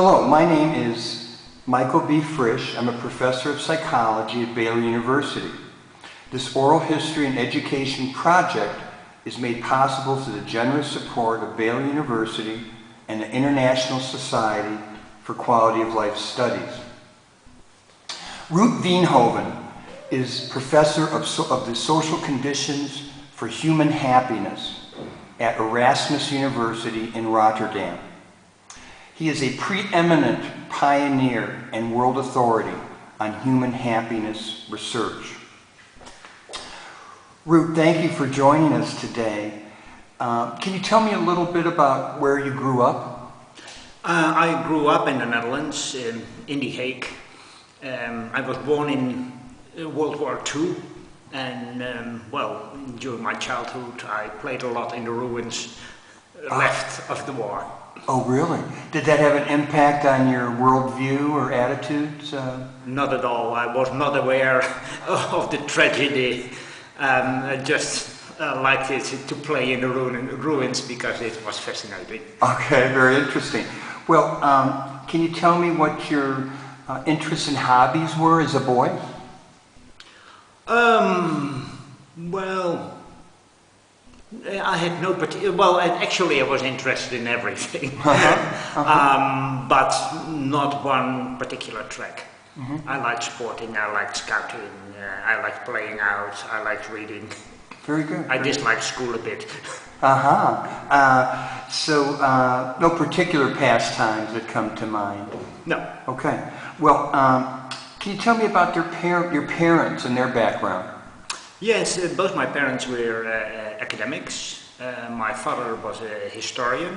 Hello, my name is Michael B. Frisch. I'm a professor of psychology at Baylor University. This oral history and education project is made possible through the generous support of Baylor University and the International Society for Quality of Life Studies. Ruut Veenhoven is professor of the social conditions for human happiness at Erasmus University in Rotterdam. He is a preeminent pioneer and world authority on human happiness research. Ruut, thank you for joining us today. Can you tell me a little bit about where you grew up? I grew up in the Netherlands, in The Hague. I was born in World War II, and well, during my childhood I played a lot in the ruins left of the war. Oh, really? Did that have an impact on your worldview or attitudes? Not at all. I was not aware of the tragedy. I just liked it to play in the ruins because it was fascinating. Okay, very interesting. Well, can you tell me what your interests and hobbies were as a boy? Well, I had no particular. Well, actually, I was interested in everything, but not one particular track. I liked sporting, I liked scouting, I liked playing out, I liked reading. Very good. I disliked school a bit. So, no particular pastimes that come to mind? No. Okay. Well, can you tell me about your parents and their background? Yes, both my parents were academics. My father was a historian,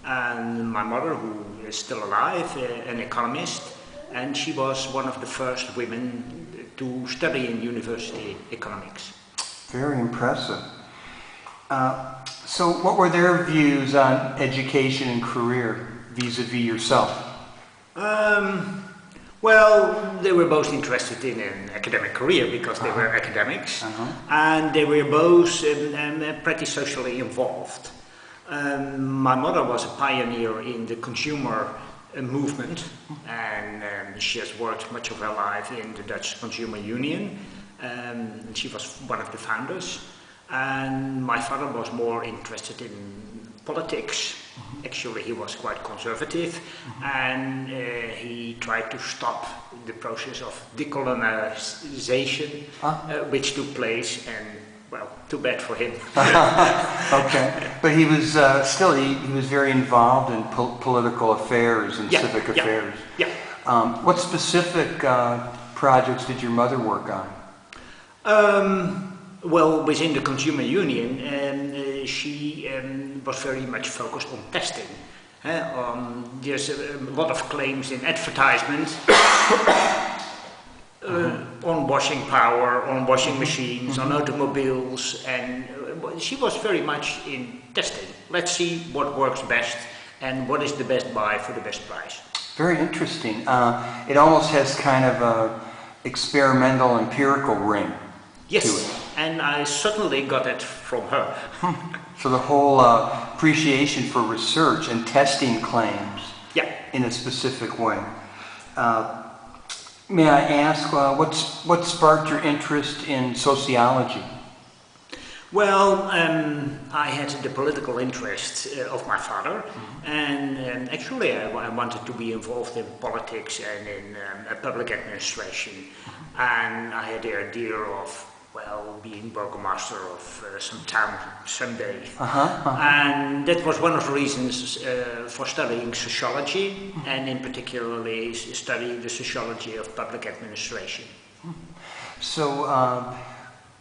and my mother, who is still alive, an economist, and she was one of the first women to study in university economics. Very impressive. So what were their views on education and career vis-a-vis yourself? Well, they were both interested in an academic career because they were academics, and they were both pretty socially involved. My mother was a pioneer in the consumer movement, and she has worked much of her life in the Dutch Consumer Union. She was one of the founders, and my father was more interested in politics. Actually, he was quite conservative, and he tried to stop the process of decolonization, which took place, and well, too bad for him. Okay, but he was still he was very involved in political affairs and civic affairs. Yeah. What specific projects did your mother work on? Well, within the Consumer Union, she was very much focused on testing. There's a lot of claims in advertisement on washing power, on washing machines, on automobiles, and she was very much in testing. Let's see what works best and what is the best buy for the best price. Very interesting. It almost has kind of a experimental, empirical ring. Yes, and I certainly got it from her. So the whole appreciation for research and testing claims in a specific way. May I ask, what sparked your interest in sociology? Well, I had the political interest of my father, and actually I wanted to be involved in politics and in public administration. And I had the idea of, well, being burgomaster of some town someday. And that was one of the reasons for studying sociology, and in particularly studying the sociology of public administration. So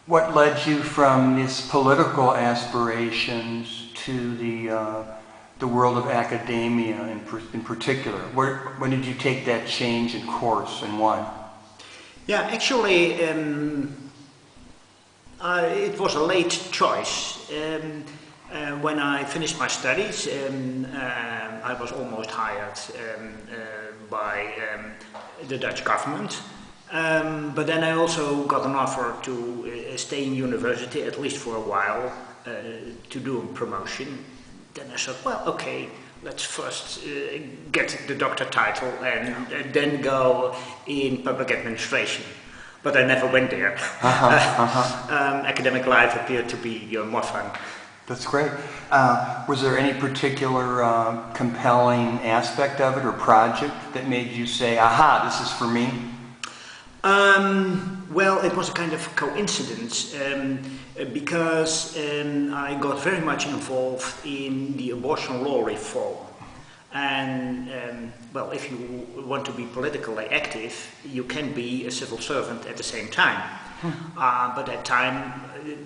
what led you from these political aspirations to the world of academia in particular? When did you take that change in course and why? Yeah, actually, it was a late choice. When I finished my studies, I was almost hired by the Dutch government. But then I also got an offer to stay in university, at least for a while, to do a promotion. Then I thought, well, okay, let's first get the doctor title and then go in public administration. But I never went there. Academic life appeared to be more fun. That's great. Was there any particular compelling aspect of it or project that made you say, aha, this is for me? Well, it was a kind of coincidence because I got very much involved in the abortion law reform. And, well, if you want to be politically active, you can be a civil servant at the same time. But at that time,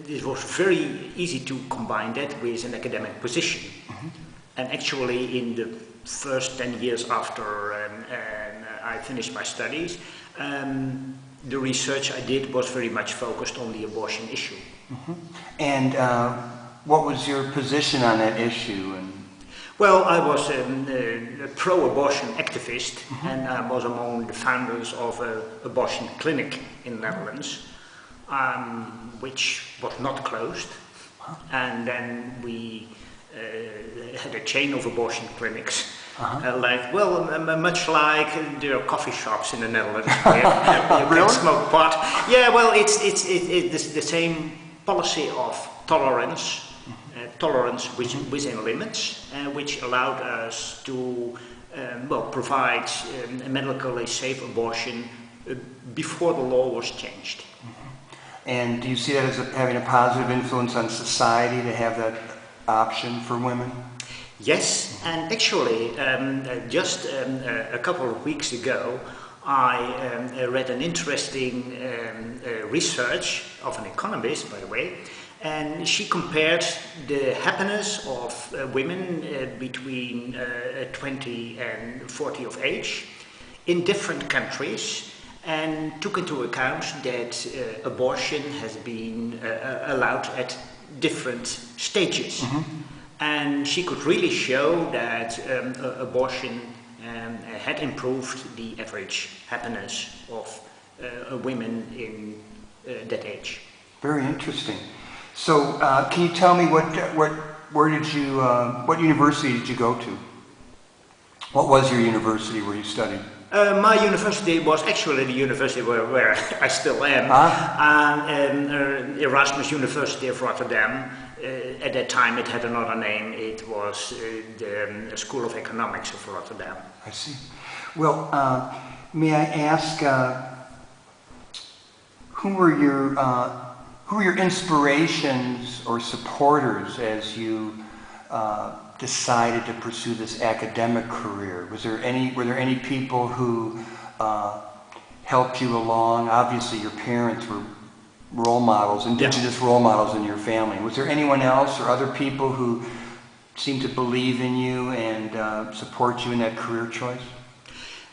it was very easy to combine that with an academic position. And actually, in the first 10 years after I finished my studies, the research I did was very much focused on the abortion issue. And what was your position on that issue? Well, I was a pro-abortion activist, and I was among the founders of an abortion clinic in the Netherlands, which was not closed. And then we had a chain of abortion clinics, much like there are coffee shops in the Netherlands where you can smoke pot. Yeah, well, it's the same policy of tolerance. Tolerance within limits, which allowed us to provide a medically safe abortion before the law was changed. And do you see that as having a positive influence on society to have that option for women? Yes, and actually just a couple of weeks ago I read an interesting research of an economist, by the way, and she compared the happiness of women between 20 and 40 of age in different countries, and took into account that abortion has been allowed at different stages. And she could really show that abortion had improved the average happiness of women in that age. Very interesting. So, can you tell me what university did you go to? What was your university where you studied? My university was actually the university where I still am, Erasmus University of Rotterdam. At that time it had another name. It was the School of Economics of Rotterdam. I see. Well, may I ask, who were your inspirations or supporters as you decided to pursue this academic career? Were there any people who helped you along? Obviously, your parents were role models, indigenous role models in your family. Was there anyone else or other people who seemed to believe in you and support you in that career choice?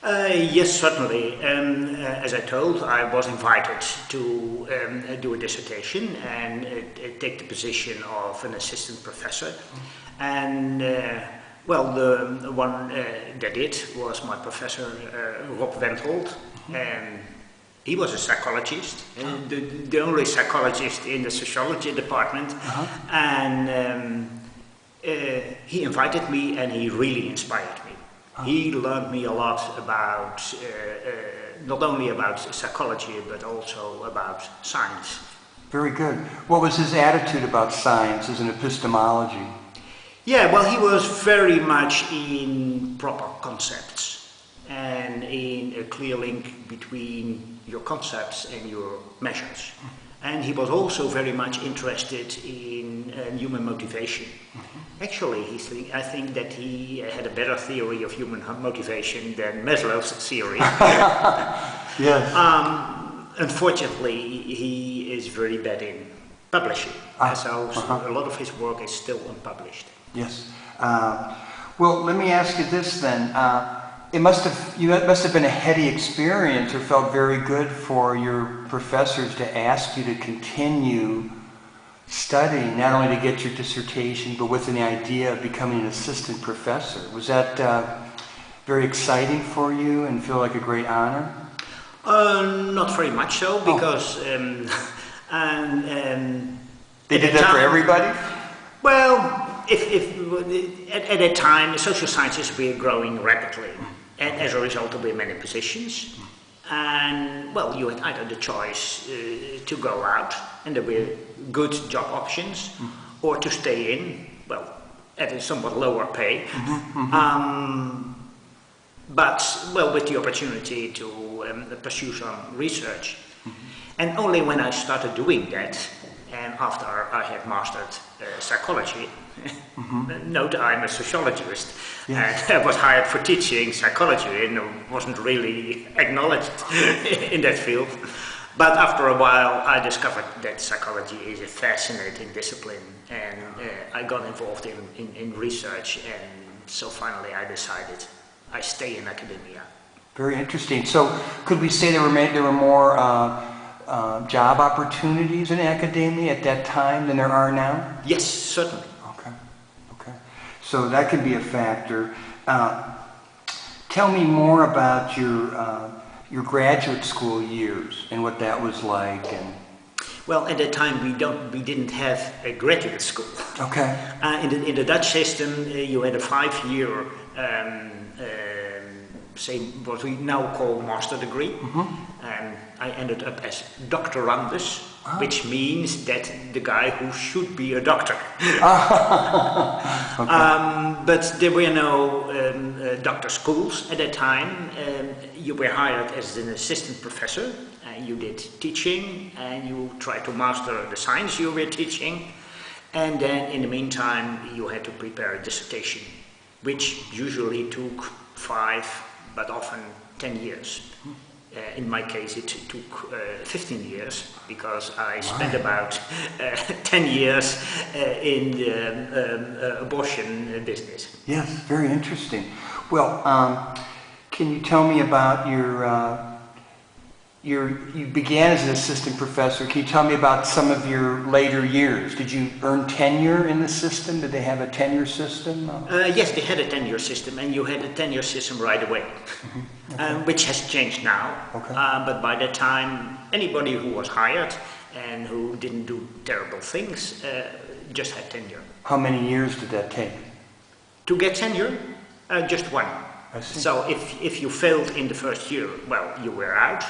Yes, certainly. As I told, I was invited to do a dissertation and take the position of an assistant professor. And well, the one that did was my professor, Ruut Veenhoven. He was a psychologist, the only psychologist in the sociology department. And he invited me and he really inspired me. He learned me a lot about, not only about psychology, but also about science. Very good. What was his attitude about science as an epistemology? Yeah, well, he was very much in proper concepts and in a clear link between your concepts and your measures. And he was also very much interested in human motivation. Actually, I think that he had a better theory of human motivation than Maslow's theory. Yes. Unfortunately, he is very bad in publishing, so a lot of his work is still unpublished. Yes. Well, let me ask you this then. It must have been a heady experience, or felt very good for your professors to ask you to continue studying, not only to get your dissertation, but with the idea of becoming an assistant professor. Was that very exciting for you and feel like a great honor? Not very much so, because they did that for everybody? Well, At that time, social sciences were growing rapidly, and as a result, there were many positions. And well, you had either the choice to go out, and there were good job options, or to stay in, well, at a somewhat lower pay, but well, with the opportunity to pursue some research. And only when I started doing that, and after I had mastered psychology, note I'm a sociologist, and I was hired for teaching psychology and wasn't really acknowledged in that field. But after a while I discovered that psychology is a fascinating discipline, and I got involved in research, and so finally I decided I stay in academia. Very interesting. So could we say there were more job opportunities in academia at that time than there are now? Yes, certainly. Okay. So that could be a factor. Tell me more about your graduate school years and what that was like. And well, at that time we didn't have a graduate school. Okay. In the Dutch system, you had a 5-year, say what we now call master degree. I ended up as doctorandus, which means that the guy who should be a doctor. But there were no doctor schools at that time. You were hired as an assistant professor, you did teaching, and you tried to master the science you were teaching, and then in the meantime you had to prepare a dissertation, which usually took 5, but often 10 years. In my case it took 15 years, because I spent about 10 years in the abortion business. Yes, very interesting. Well, can you tell me about you began as an assistant professor. Can you tell me about some of your later years? Did you earn tenure in the system? Did they have a tenure system? Yes, they had a tenure system, and you had a tenure system right away, which has changed now. Okay. But by that time, anybody who was hired and who didn't do terrible things just had tenure. How many years did that take? To get tenure? Just 1. I see. So if you failed in the first year, well, you were out.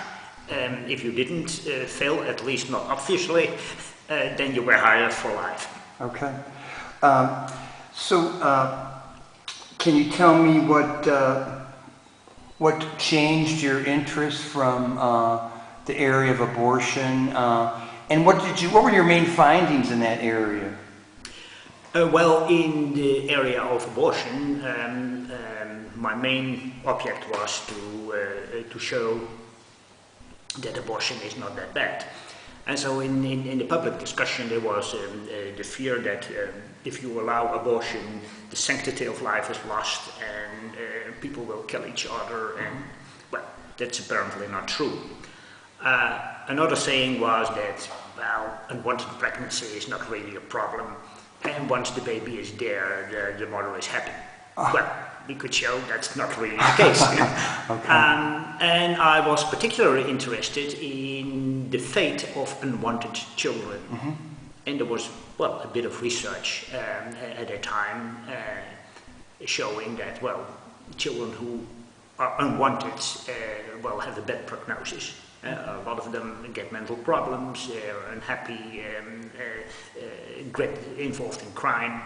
If you didn't fail, at least not obviously, then you were hired for life. Okay. Can you tell me what changed your interest from the area of abortion, and what were your main findings in that area? Well, in the area of abortion, my main object was to show that abortion is not that bad. And so in the public discussion there was the fear that if you allow abortion, the sanctity of life is lost, and people will kill each other, and well, that's apparently not true. Another saying was that, well, unwanted pregnancy is not really a problem, and once the baby is there, the mother is happy. Well, we could show that's not really the case. And I was particularly interested in the fate of unwanted children. And there was, well, a bit of research at that time showing that, well, children who are unwanted, well, have a bad prognosis. A lot of them get mental problems, they're unhappy, get involved in crime.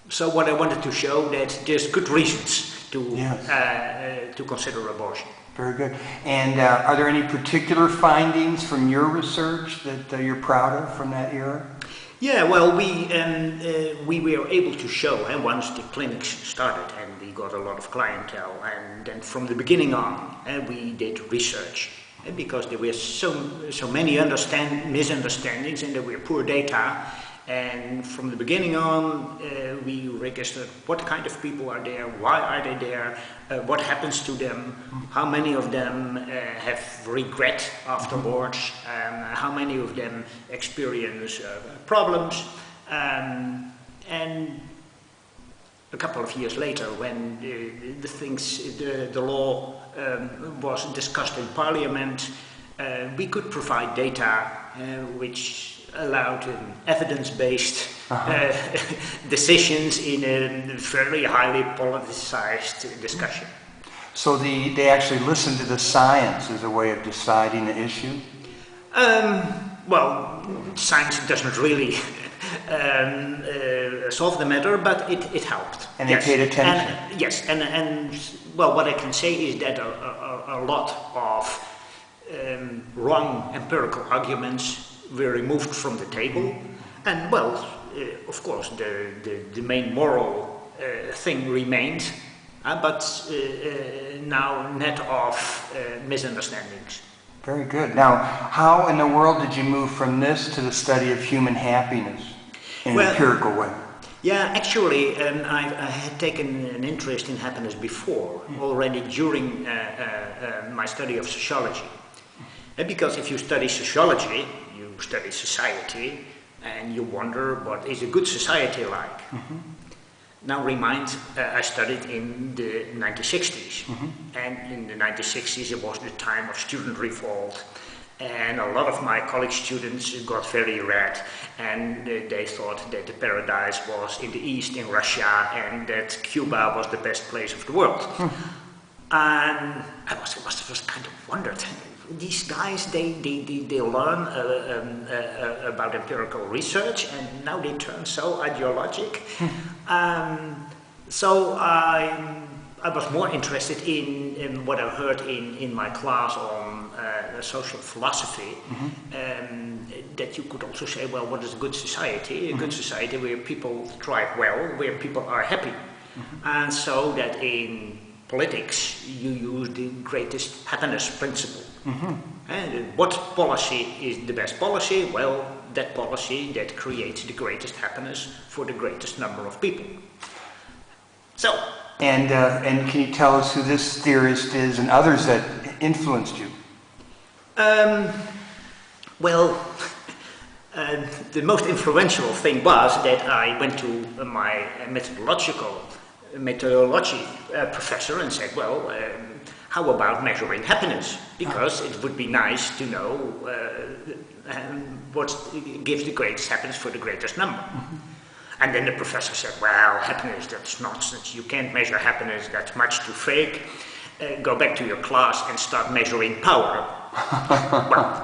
So what I wanted to show that there's good reasons to consider abortion. Very good. And are there any particular findings from your research that you're proud of from that era? Yeah, well, we were able to show, once the clinics started and we got a lot of clientele, and then from the beginning on we did research, because there were so many misunderstandings, and there were poor data. And from the beginning on, we registered what kind of people are there, why are they there, what happens to them, how many of them have regret afterwards, how many of them experience problems. And a couple of years later, when the law was discussed in Parliament, we could provide data which allowed evidence-based decisions in a very highly politicized discussion. So they actually listen to the science as a way of deciding the issue? Well, science doesn't really solve the matter, but it helped. And they paid attention? Yes, and well, what I can say is that a lot of wrong empirical arguments were removed from the table, and well, of course, the main moral thing remained, but now net of misunderstandings. Very good. Now, how in the world did you move from this to the study of human happiness in an empirical way? Yeah, actually, I had taken an interest in happiness before, already during my study of sociology. Because if you study sociology, you study society, and you wonder what is a good society like. Now remind, I studied in the 1960s, and in the 1960s it was the time of student revolt, and a lot of my college students got very red, and they thought that the paradise was in the east in Russia, and that Cuba was the best place of the world. And I was kind of wondered, these guys, they learn about empirical research, and now they turn so ideologic. So I was more interested in what I heard in my class on social philosophy, that you could also say, well, what is a good society? A good society where people thrive well, where people are happy. And so that in politics you use the greatest happiness principle. And what policy is the best policy? Well, that policy that creates the greatest happiness for the greatest number of people. So. And can you tell us who this theorist is and others that influenced you? Well, the most influential thing was that I went to my methodology professor and said, well, how about measuring happiness? Because it would be nice to know what gives the greatest happiness for the greatest number. And then the professor said, well, happiness, that's nonsense. You can't measure happiness, that's much too fake. Go back to your class and start measuring power. Well,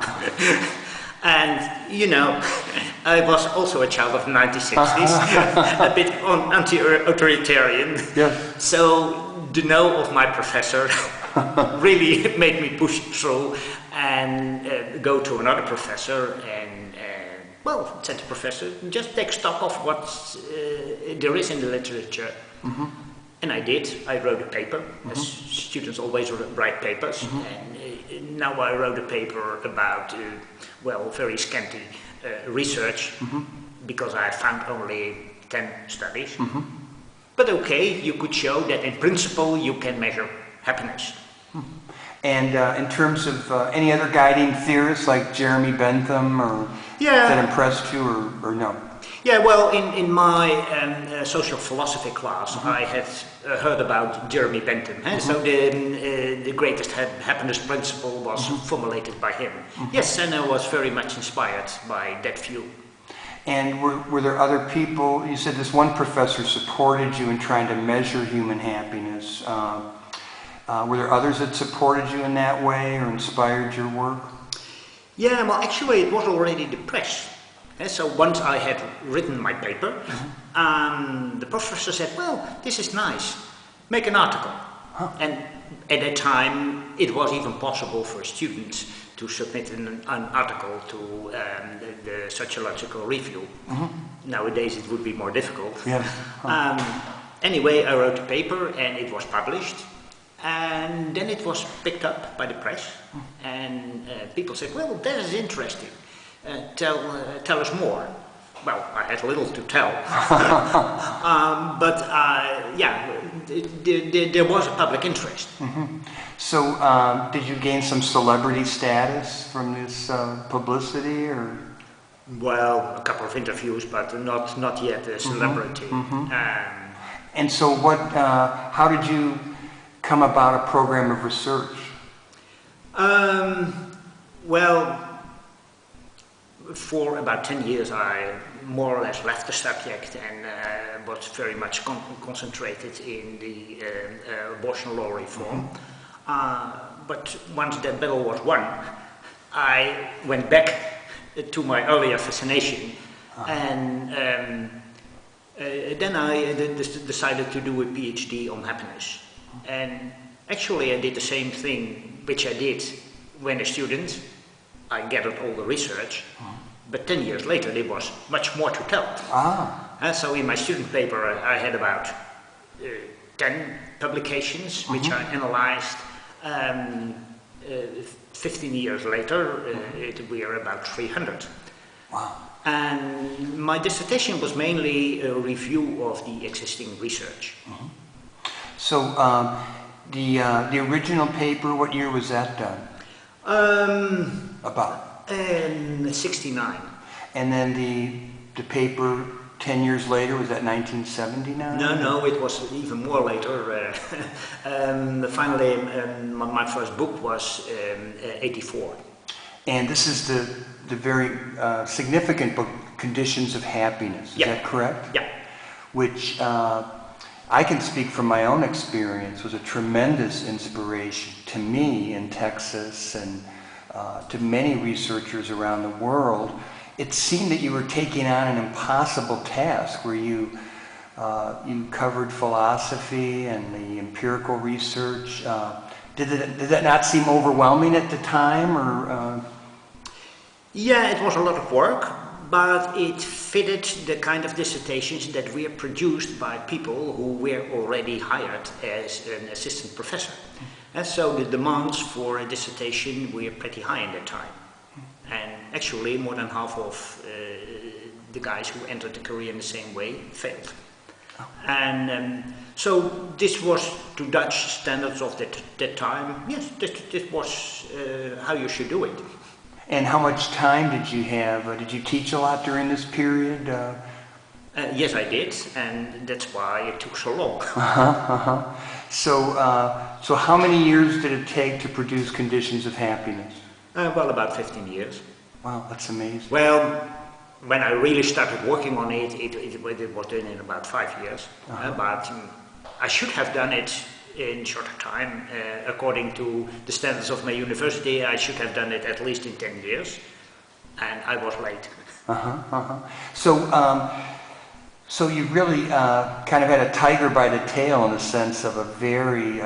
and, you know, I was also a child of the 1960s, a bit anti-authoritarian. Yes. So the no of my professor really made me push through and go to another professor and well, said the professor, just take stock of what there is in the literature. And I did. I wrote a paper, as students always write papers. And now I wrote a paper about, well, very scanty research, because I found only 10 studies. But okay, you could show that in principle you can measure happiness. And in terms of any other guiding theorists like Jeremy Bentham or that impressed you or no? Yeah, well, in my social philosophy class, I had heard about Jeremy Bentham. So the greatest happiness principle was formulated by him. Yes, and I was very much inspired by that view. And were there other people? You said this one professor supported you in trying to measure human happiness. Were there others that supported you in that way or inspired your work? Yeah, well, actually it was already the press. So once I had written my paper, the professor said, well, this is nice, make an article. And at that time it was even possible for students to submit an article to the sociological review. Nowadays it would be more difficult. Anyway, I wrote a paper and it was published. And then it was picked up by the press, and people said, well, that is interesting, tell us more. Well, I had little to tell, but yeah, there was a public interest. So did you gain some celebrity status from this publicity, or? Well, a couple of interviews, but not yet a celebrity. And so how did you come about a program of research? Well, for about 10 years I more or less left the subject and was very much concentrated in the abortion law reform. But once that battle was won, I went back to my earlier fascination, and then I decided to do a PhD on happiness. And actually I did the same thing which I did when a student. I gathered all the research, but 10 years later there was much more to tell. So in my student paper I had about 10 publications which I analyzed. 15 years later we are about 300. Wow. And my dissertation was mainly a review of the existing research. So the original paper, what year was that done? About? 69. And then the paper 10 years later, was that 1979? No, it was even more later. Finally, my first book was 84. And this is the very significant book, Conditions of Happiness, is that correct? Yeah. Which I can speak from my own experience, was a tremendous inspiration to me in Texas and to many researchers around the world. It seemed that you were taking on an impossible task where you covered philosophy and the empirical research. Did that not seem overwhelming at the time, or? Yeah, it was a lot of work, but it fitted the kind of dissertations that were produced by people who were already hired as an assistant professor. And so the demands for a dissertation were pretty high in that time. And actually more than half of the guys who entered the career in the same way failed. And so this was to Dutch standards of that time. Yes, this was how you should do it. And how much time did you have? Did you teach a lot during this period? Yes, I did, and that's why it took so long. So how many years did it take to produce Conditions of Happiness? Well, about 15 years. Wow, that's amazing. Well, when I really started working on it, it was done in about 5 years. But I should have done it in shorter time. According to the standards of my university, I should have done it at least in 10 years. And I was late. So you really kind of had a tiger by the tail in the sense of a very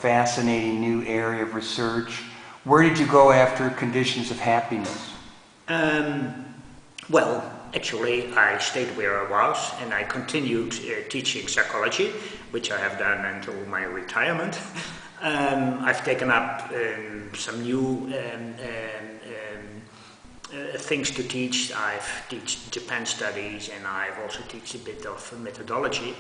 fascinating new area of research. Where did you go after Conditions of Happiness? Well, actually, I stayed where I was, and I continued teaching psychology, which I have done until my retirement. I've taken up some new things to teach. I've taught Japan studies, and I've also taught a bit of methodology.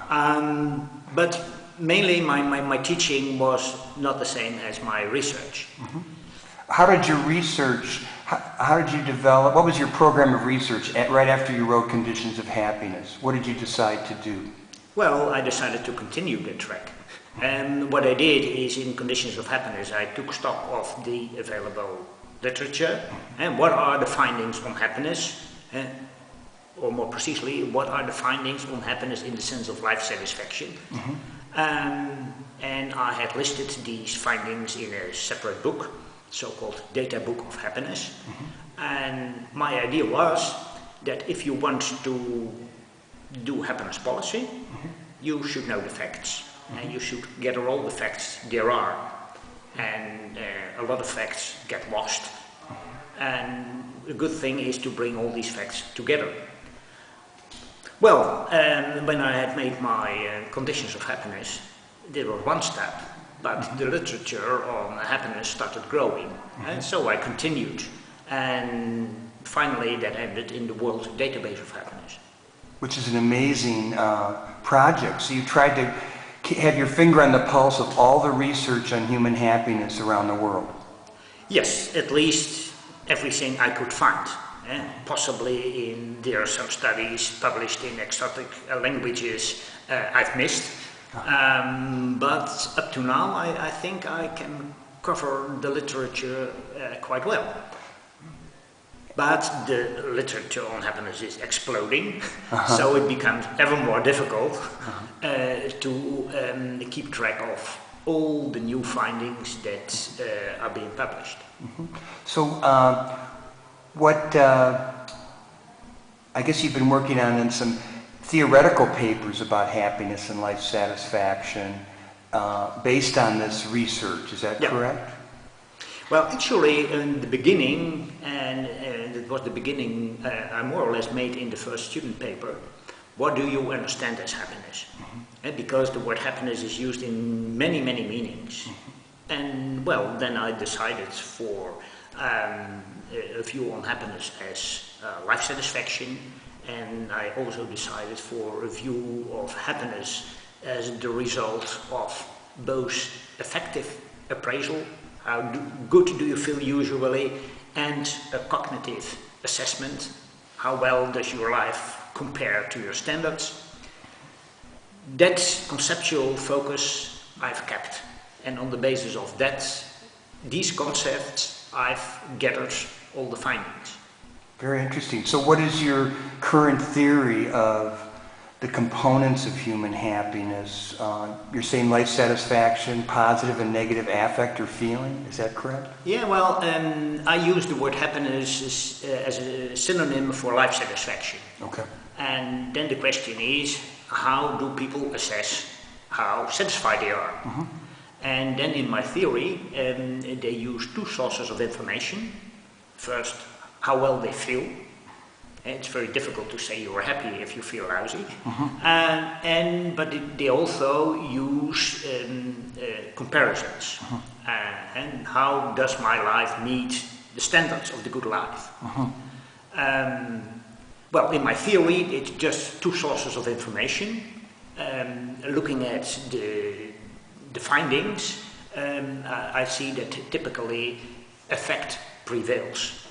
But mainly my teaching was not the same as my research. How did your research, how did you develop, what was your program of research right after you wrote Conditions of Happiness? What did you decide to do? Well, I decided to continue that track. And what I did is, in Conditions of Happiness, I took stock of the available literature and what are the findings on happiness, or more precisely, what are the findings on happiness in the sense of life satisfaction. And I had listed these findings in a separate book, so-called Data Book of Happiness. And my idea was that if you want to do happiness policy, you should know the facts, and you should gather all the facts there are. And a lot of facts get lost, and a good thing is to bring all these facts together. Well, when I had made my Conditions of Happiness, there was one step, but the literature on happiness started growing, and so I continued, and finally that ended in the World Database of Happiness. Which is an amazing project. So you tried to have your finger on the pulse of all the research on human happiness around the world. Yes, at least everything I could find. Possibly there are some studies published in exotic languages I've missed. But up to now I think I can cover the literature quite well. But the literature on happiness is exploding, so it becomes ever more difficult to keep track of all the new findings that are being published. So, what I guess you've been working on some theoretical papers about happiness and life satisfaction based on this research, is that correct? Well, actually, in the beginning, and it was the beginning I more or less made in the first student paper, what do you understand as happiness? Because the word happiness is used in many, many meanings. And well, then I decided for a view on happiness as life satisfaction, and I also decided for a view of happiness as the result of both affective appraisal, how good do you feel usually, and a cognitive assessment, how well does your life compare to your standards. That conceptual focus I've kept, and on the basis of these concepts, I've gathered all the findings. Very interesting. So what is your current theory of the components of human happiness? You're saying life satisfaction, positive and negative affect or feeling, is that correct? Yeah, well, I use the word happiness as a synonym for life satisfaction. Okay. And then the question is, how do people assess how satisfied they are? And then in my theory, they use two sources of information. First, how well they feel. It's very difficult to say you're happy if you feel lousy. But they also use comparisons. And how does my life meet the standards of the good life? Well, in my theory, it's just two sources of information. Looking at the findings, I see that typically affect prevails.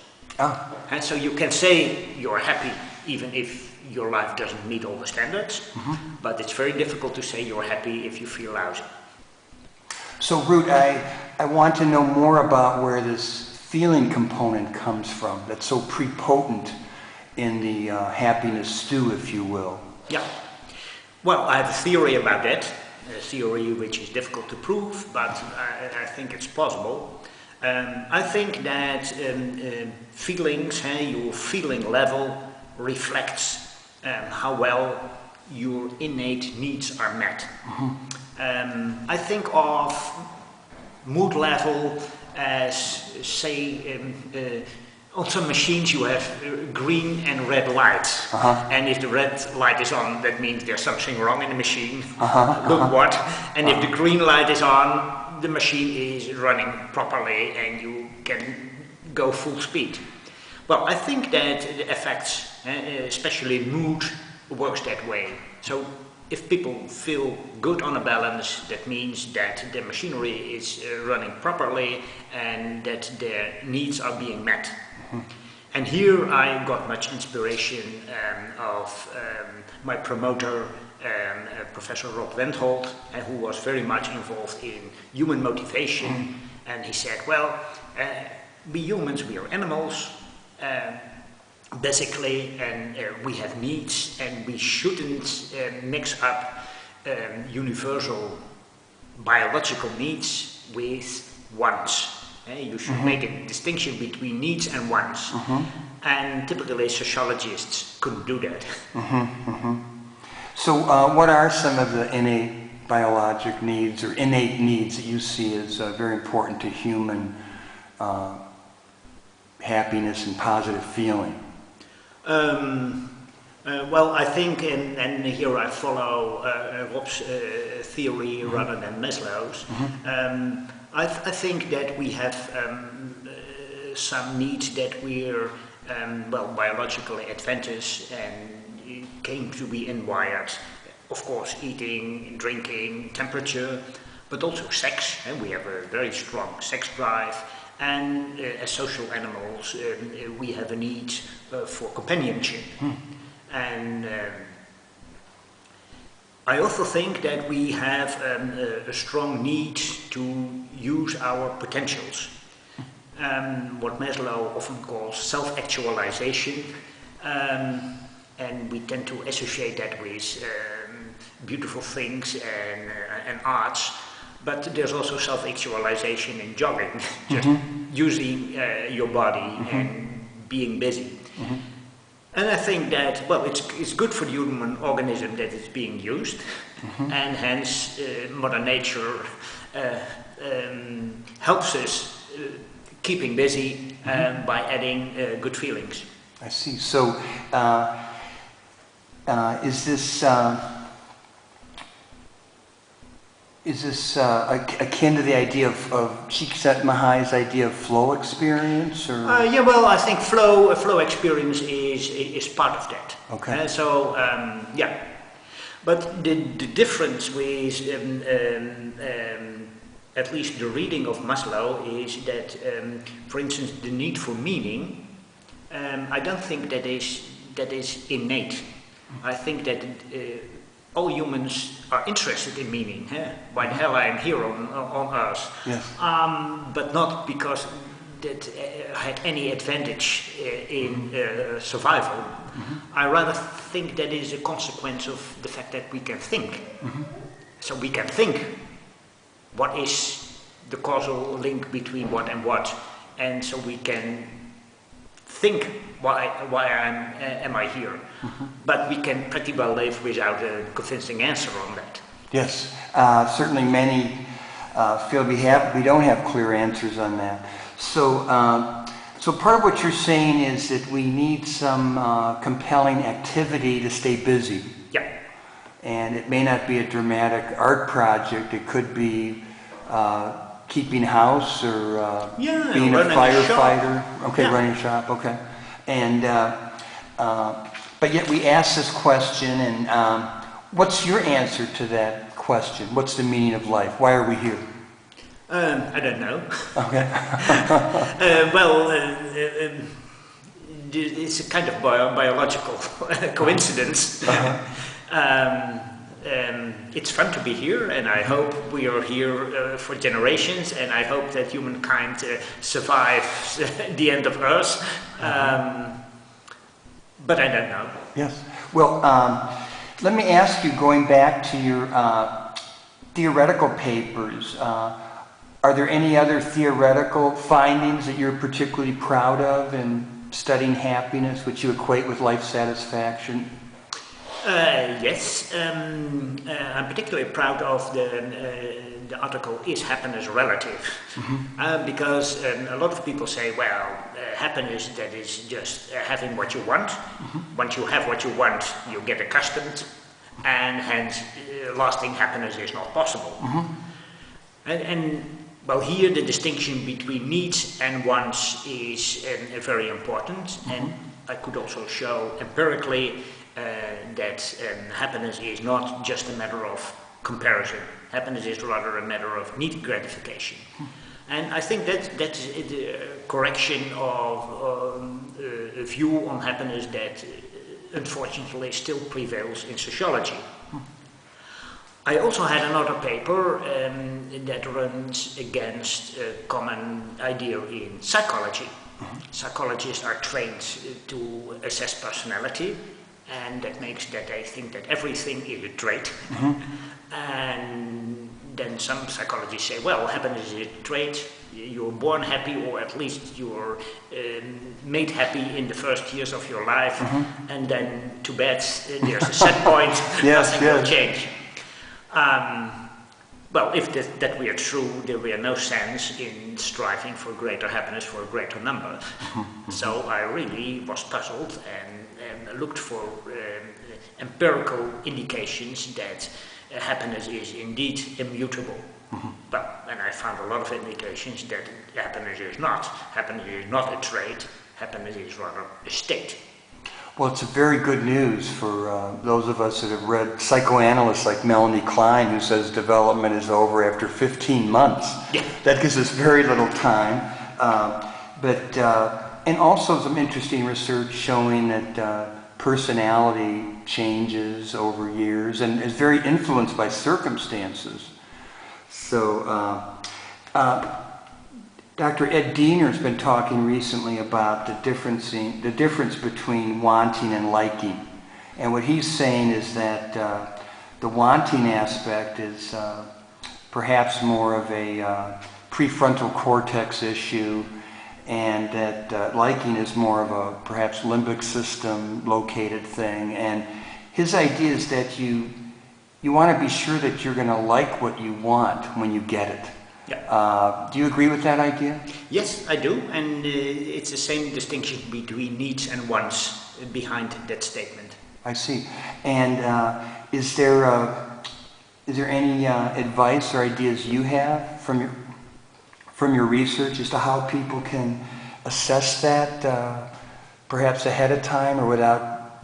And so you can say you're happy even if your life doesn't meet all the standards, but it's very difficult to say you're happy if you feel lousy. So Ruut, I want to know more about where this feeling component comes from, that's so prepotent in the happiness stew, if you will. Yeah. Well, I have a theory about that, a theory which is difficult to prove, but I think it's possible. I think that feelings, your feeling level reflects how well your innate needs are met. I think of mood level as, say, on some machines you have green and red lights. And if the red light is on, that means there's something wrong in the machine. Look what. And if the green light is on, the machine is running properly and you can go full speed. Well, I think that the effects, especially mood, works that way. So if people feel good on a balance, that means that the machinery is running properly and that their needs are being met. And here I got much inspiration of my promoter, Professor Ruut Veenhoven, who was very much involved in human motivation. And he said, well, we humans, we are animals, basically, and we have needs, and we shouldn't mix up universal biological needs with wants. You should make a distinction between needs and wants. And typically sociologists couldn't do that. So what are some of the innate biologic needs or innate needs that you see as very important to human happiness and positive feeling? Well, I think, and here I follow Rob's theory rather than Maslow's, I think that we have some needs that we're, well, biologically advantaged and came to be enwired. Of course, eating, drinking, temperature, but also sex. We have a very strong sex drive. And as social animals, we have a need for companionship. And I also think that we have a strong need to use our potentials. what Maslow often calls self-actualization, and we tend to associate that with beautiful things and arts, but there's also self-actualization in jogging, just using your body and being busy. And I think that, well, it's good for the human organism that it's being used, and hence Mother Nature helps us keeping busy by adding good feelings. I see. So, is this akin to the idea of Csikszentmihalyi's idea of flow experience, or? Yeah, well, I think flow experience is part of that. Okay. Yeah, but the difference with at least the reading of Maslow is that, for instance, the need for meaning. I don't think that is innate. I think that all humans are interested in meaning. Why the hell I am here on Earth? Yes. But not because that had any advantage in survival. I rather think that is a consequence of the fact that we can think. So we can think what is the causal link between what and what, and so we can think why am I here? But we can pretty well live without a convincing answer on that. Yes, certainly many feel we don't have clear answers on that. So, so part of what you're saying is that we need some compelling activity to stay busy. Yeah. And it may not be a dramatic art project. It could be keeping house or being a firefighter. Okay, running a shop. Okay, and but yet we ask this question, and what's your answer to that question? What's the meaning of life? Why are we here? I don't know. Okay. It's a kind of biological coincidence. It's fun to be here, and I hope we are here for generations, and I hope that humankind survives the end of Earth. But I don't know. Yes. Well, let me ask you, going back to your theoretical papers, are there any other theoretical findings that you're particularly proud of in studying happiness, which you equate with life satisfaction? Yes, I'm particularly proud of the article, Is Happiness Relative? Because a lot of people say, well, happiness, that is just having what you want. Once you have what you want, you get accustomed, and hence lasting happiness is not possible. And well, here the distinction between needs and wants is very important, and I could also show empirically that happiness is not just a matter of comparison. Happiness is rather a matter of need gratification. And I think that's a correction of a view on happiness that unfortunately still prevails in sociology. I also had another paper that runs against a common idea in psychology. Psychologists are trained to assess personality, and that makes that they think that everything is a trait. And then some psychologists say, well, happiness is a trait, you're born happy, or at least you're made happy in the first years of your life, and then too bad, there's a set point, nothing will change. Well, if that were true, there were no sense in striving for greater happiness for a greater number. So I really was puzzled and looked for empirical indications that happiness is indeed immutable. Well, and I found a lot of indications that happiness is not. Happiness is not a trait, happiness is rather a state. Well, it's a very good news for those of us that have read psychoanalysts like Melanie Klein, who says development is over after 15 months. Yeah. That gives us very little time. And also some interesting research showing that personality changes over years and is very influenced by circumstances. So Dr. Ed Diener's been talking recently about the difference between wanting and liking. And what he's saying is that the wanting aspect is perhaps more of a prefrontal cortex issue, and that liking is more of a perhaps limbic system located thing. And his idea is that you want to be sure that you're going to like what you want when you get it. Yeah. Do you agree with that idea? Yes, I do, and it's the same distinction between needs and wants behind that statement. I see. And is there any advice or ideas you have from your research as to how people can assess that, perhaps ahead of time or without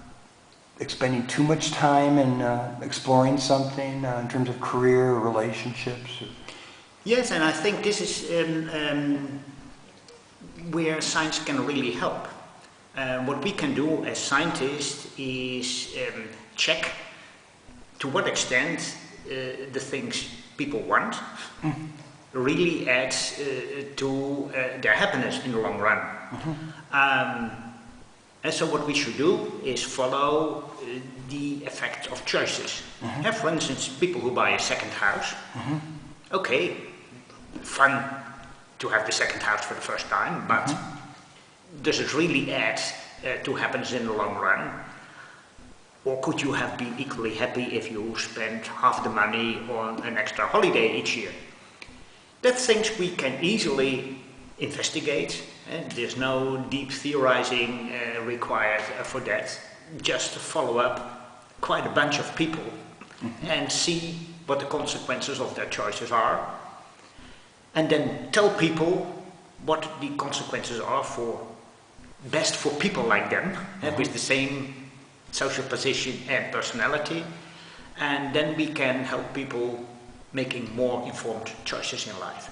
expending too much time in exploring something in terms of career or relationships? Yes, and I think this is where science can really help. What we can do as scientists is check to what extent the things people want really add to their happiness in the long run. And so what we should do is follow the effect of choices. For instance, people who buy a second house, okay, fun to have the second house for the first time, but does it really add to happiness in the long run? Or could you have been equally happy if you spent half the money on an extra holiday each year? That's things we can easily investigate. There's no deep theorizing required for that. Just follow up quite a bunch of people and see what the consequences of their choices are. And then tell people what the consequences are best for people like them, with the same social position and personality. And then we can help people making more informed choices in life.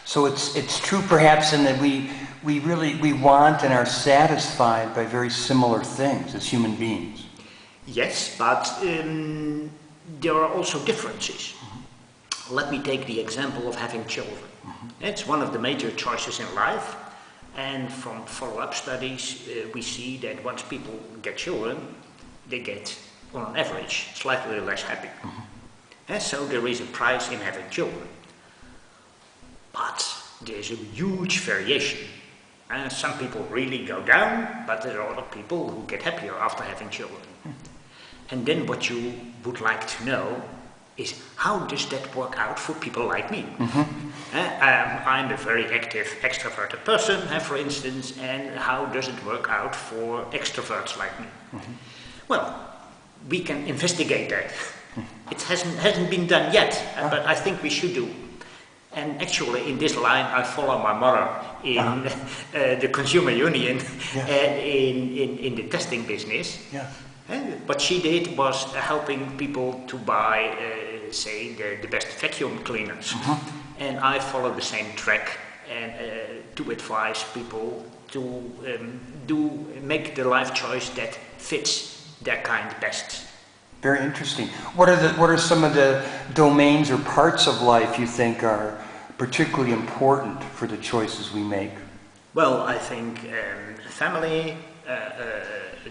So it's true perhaps in that we want and are satisfied by very similar things as human beings. Yes, but there are also differences. Let me take the example of having children. It's one of the major choices in life, and from follow-up studies we see that once people get children, they get, on average, slightly less happy. And so there is a price in having children. But there's a huge variation. And some people really go down, but there are other people who get happier after having children. And then what you would like to know is, how does that work out for people like me? I'm a very active, extroverted person, for instance, and how does it work out for extroverts like me? Well, we can investigate that. It hasn't been done yet, but I think we should do. And actually, in this line, I follow my mother in the consumer union and in the testing business. What she did was helping people to buy, say, the best vacuum cleaners. And I follow the same track and to advise people to make the life choice that fits their kind best. Very interesting. What are some of the domains or parts of life you think are particularly important for the choices we make? Well, I think family,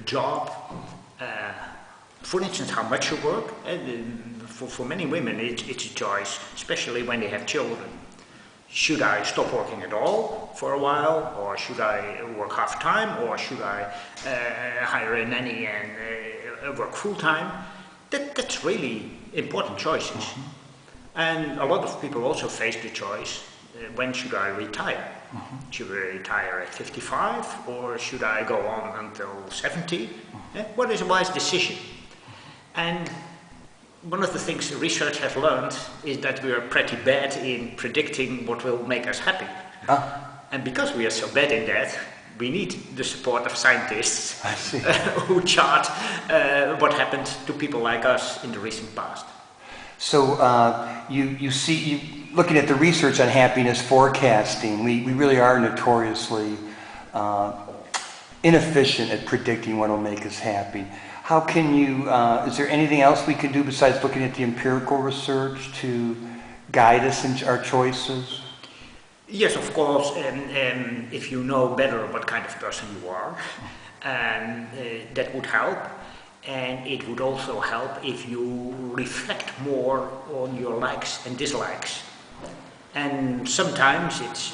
job, for instance, how much you work. For many women, it's a choice, especially when they have children. Should I stop working at all for a while, or should I work half-time, or should I hire a nanny and work full-time? That's really important choices. And a lot of people also face the choice, when should I retire? Should I retire at 55, or should I go on until 70? What is a wise decision? And one of the things research has learned is that we are pretty bad in predicting what will make us happy. And because we are so bad in that, we need the support of scientists who chart what happened to people like us in the recent past. So you see, looking at the research on happiness forecasting, we really are notoriously inefficient at predicting what will make us happy. How can you, is there anything else we can do besides looking at the empirical research to guide us in our choices? Yes, of course, if you know better what kind of person you are, that would help. And it would also help if you reflect more on your likes and dislikes. And sometimes it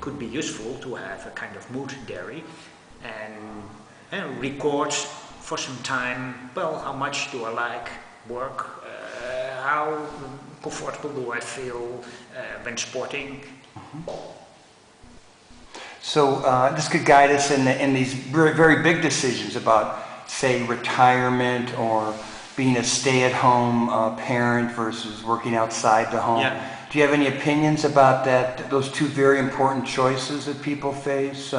could be useful to have a kind of mood diary and record for some time, well, how much do I like work, how comfortable do I feel when sporting. So this could guide us in these very, very big decisions about, say, retirement or being a stay-at-home parent versus working outside the home. Yeah. Do you have any opinions about that? Those two very important choices that people face.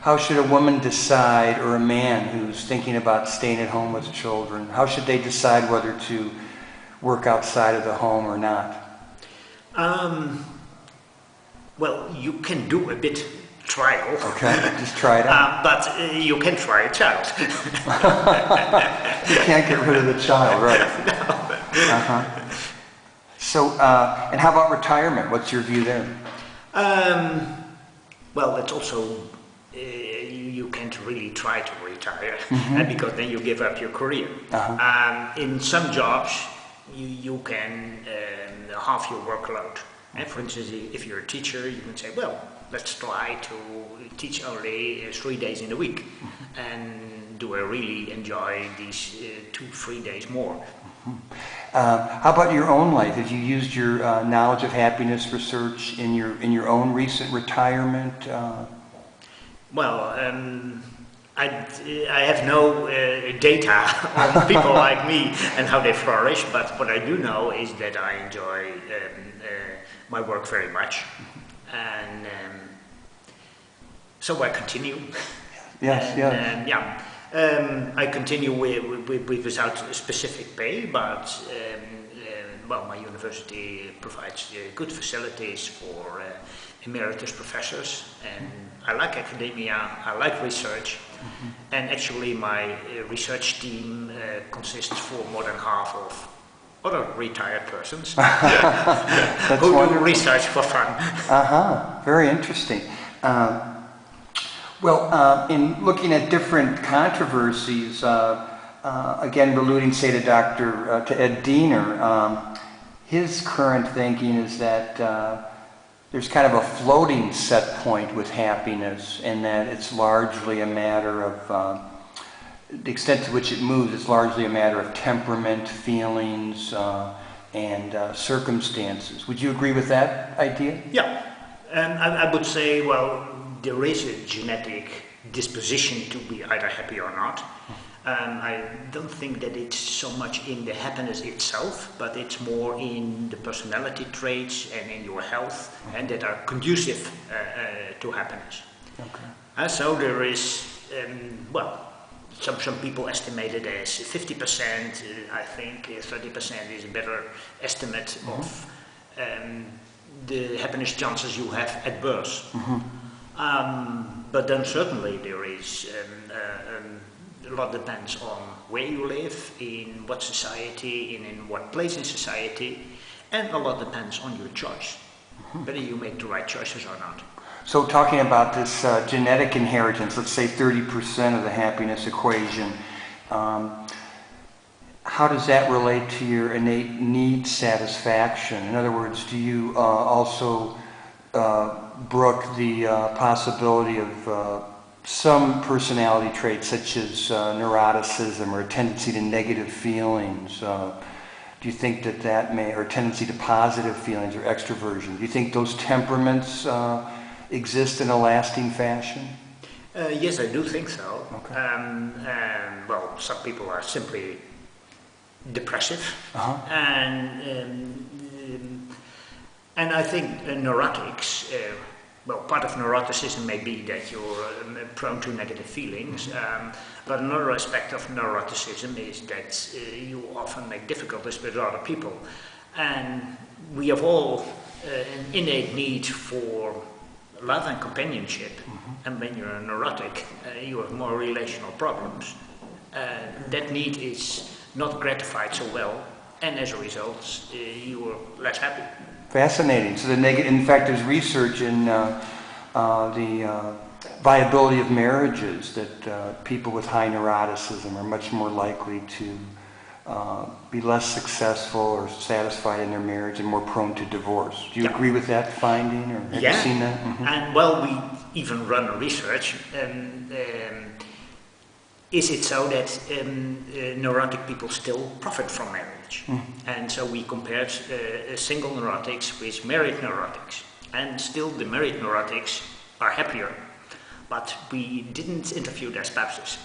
How should a woman decide, or a man who's thinking about staying at home with children? How should they decide whether to work outside of the home or not? Well, you can do a bit trial. Okay, just try it out. But you can try a child. You can't get rid of the child, right? No. So, and how about retirement? What's your view there? Well, that's also, you can't really try to retire, because then you give up your career. In some jobs, you can halve your workload. And for instance, if you're a teacher, you can say, well, let's try to teach only 3 days in a week. And do I really enjoy these 2-3 days more? How about your own life? Have you used your knowledge of happiness research in your own recent retirement? Well, I have no data on people like me and how they flourish, but what I do know is that I enjoy my work very much, and so I continue. Yes, and, I continue without specific pay, but well, my university provides good facilities for emeritus professors, and I like academia, I like research, and actually my research team consists for more than half of other retired persons who do research for fun. Very interesting. Well, in looking at different controversies, again, alluding, say, to Ed Diener, his current thinking is that there's kind of a floating set point with happiness, and that it's largely a matter of the extent to which it moves. It's largely a matter of temperament, feelings, and circumstances. Would you agree with that idea? Yeah, and I would say, well, there is a genetic disposition to be either happy or not. I don't think that it's so much in the happiness itself, but it's more in the personality traits and in your health, and that are conducive to happiness. Okay. So there is, well, some people estimate it as 50%. I think 30% is a better estimate of the happiness chances you have at birth. But then certainly there is a lot depends on where you live, in what society, in what place in society, and a lot depends on your choice, whether you make the right choices or not. So talking about this genetic inheritance, let's say 30% of the happiness equation, how does that relate to your innate need satisfaction? In other words, do you also brook the possibility of some personality traits such as neuroticism or a tendency to negative feelings? Do you think that may, or tendency to positive feelings or extroversion, do you think those temperaments exist in a lasting fashion? Yes, I do think so. Okay. Well, some people are simply depressive, and I think neurotics, well, part of neuroticism may be that you're prone to negative feelings, but another aspect of neuroticism is that you often make difficulties with other people, and we have all an innate need for love and companionship, and when you're neurotic, you have more relational problems. That need is not gratified so well, and as a result, you are less happy. Fascinating. So the negative, in fact, there's research in the viability of marriages that people with high neuroticism are much more likely to be less successful or satisfied in their marriage and more prone to divorce. Do you agree with that finding, or have you seen that? Mm-hmm. And well, we even run research. Is it so that neurotic people still profit from marriage? And so we compared single neurotics with married neurotics, and still the married neurotics are happier, but we didn't interview their spouses.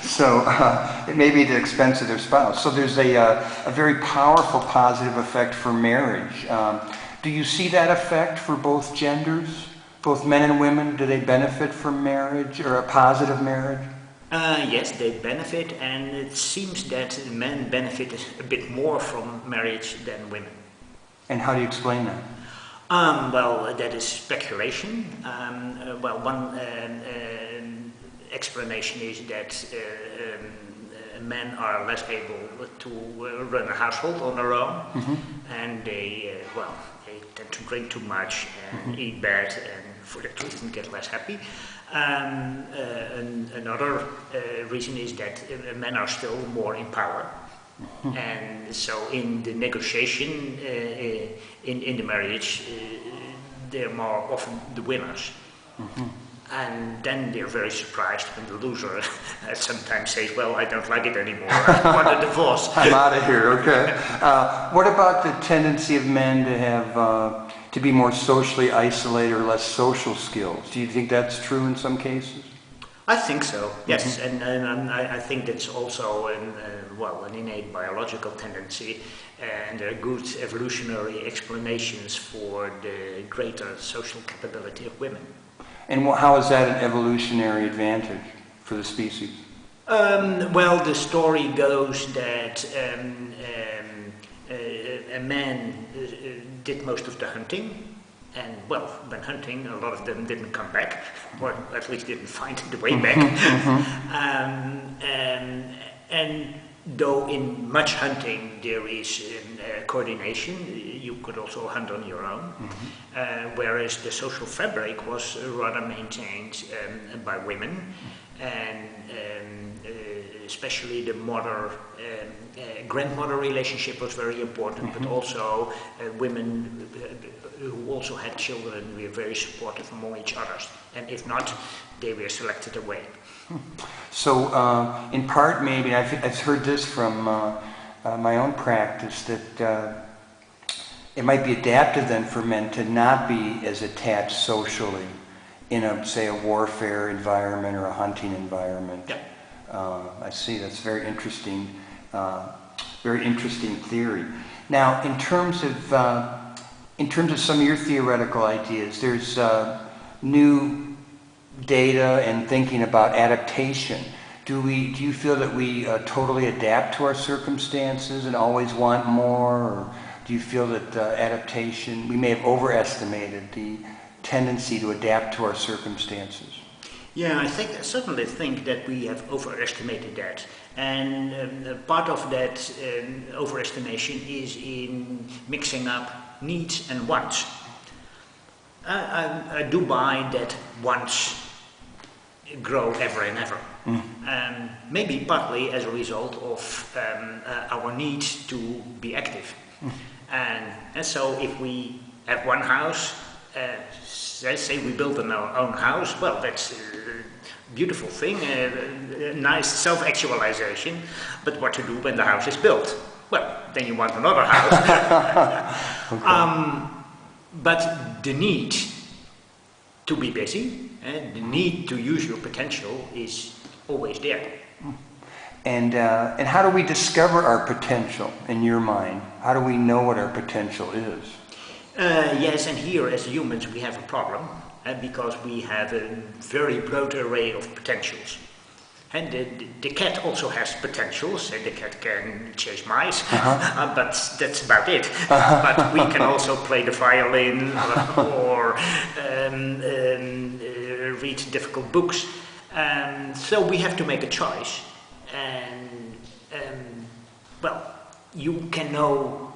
So it may be at the expense of their spouse. So there's a very powerful positive effect for marriage. Do you see that effect for both genders? Both men and women, do they benefit from marriage, or a positive marriage? Yes, they benefit, and it seems that men benefit a bit more from marriage than women. And how do you explain that? Well, that is speculation. Well, one explanation is that men are less able to run a household on their own, and they tend to drink too much and eat bad, and for that reason get less happy. Another reason is that men are still more in power. And so in the negotiation, in the marriage, they're more often the winners. And then they're very surprised when the loser sometimes says, well, I don't like it anymore, I want a divorce. I'm out of here, okay. What about the tendency of men to have, to be more socially isolated or less social skills? Do you think that's true in some cases? I think so, yes, and I think that's also an innate biological tendency, and there are good evolutionary explanations for the greater social capability of women. And how is that an evolutionary advantage for the species? Well, the story goes that a man did most of the hunting. And well, when hunting, a lot of them didn't come back, or at least didn't find the way back. And though in much hunting there is coordination, you could also hunt on your own, whereas the social fabric was rather maintained by women, and especially the mother-grandmother relationship was very important, but also women who also had children were very supportive among each other, and if not, they were selected away. So in part maybe, I've heard this from my own practice, that it might be adaptive then for men to not be as attached socially in say a warfare environment or a hunting environment. Yeah. I see, that's very interesting theory. Now, in terms of some of your theoretical ideas, there's new data and thinking about adaptation. Do you feel that we totally adapt to our circumstances and always want more, or do you feel that adaptation, we may have overestimated the tendency to adapt to our circumstances? Yeah, I certainly think that we have overestimated that, and part of that overestimation is in mixing up needs and wants. I do buy that wants grow ever and ever, maybe partly as a result of our need to be active, and so if we have one house, say we build our own house, well, that's a beautiful thing, a nice self-actualization, but what to do when the house is built? Well, then you want another house. But the need to be busy, the need to use your potential is always there. And how do we discover our potential in your mind? How do we know what our potential is? Yes, and here as humans we have a problem, because we have a very broad array of potentials. And the cat also has potentials, and the cat can chase mice, but that's about it. But we can also play the violin, or read difficult books. So we have to make a choice. And well, you can know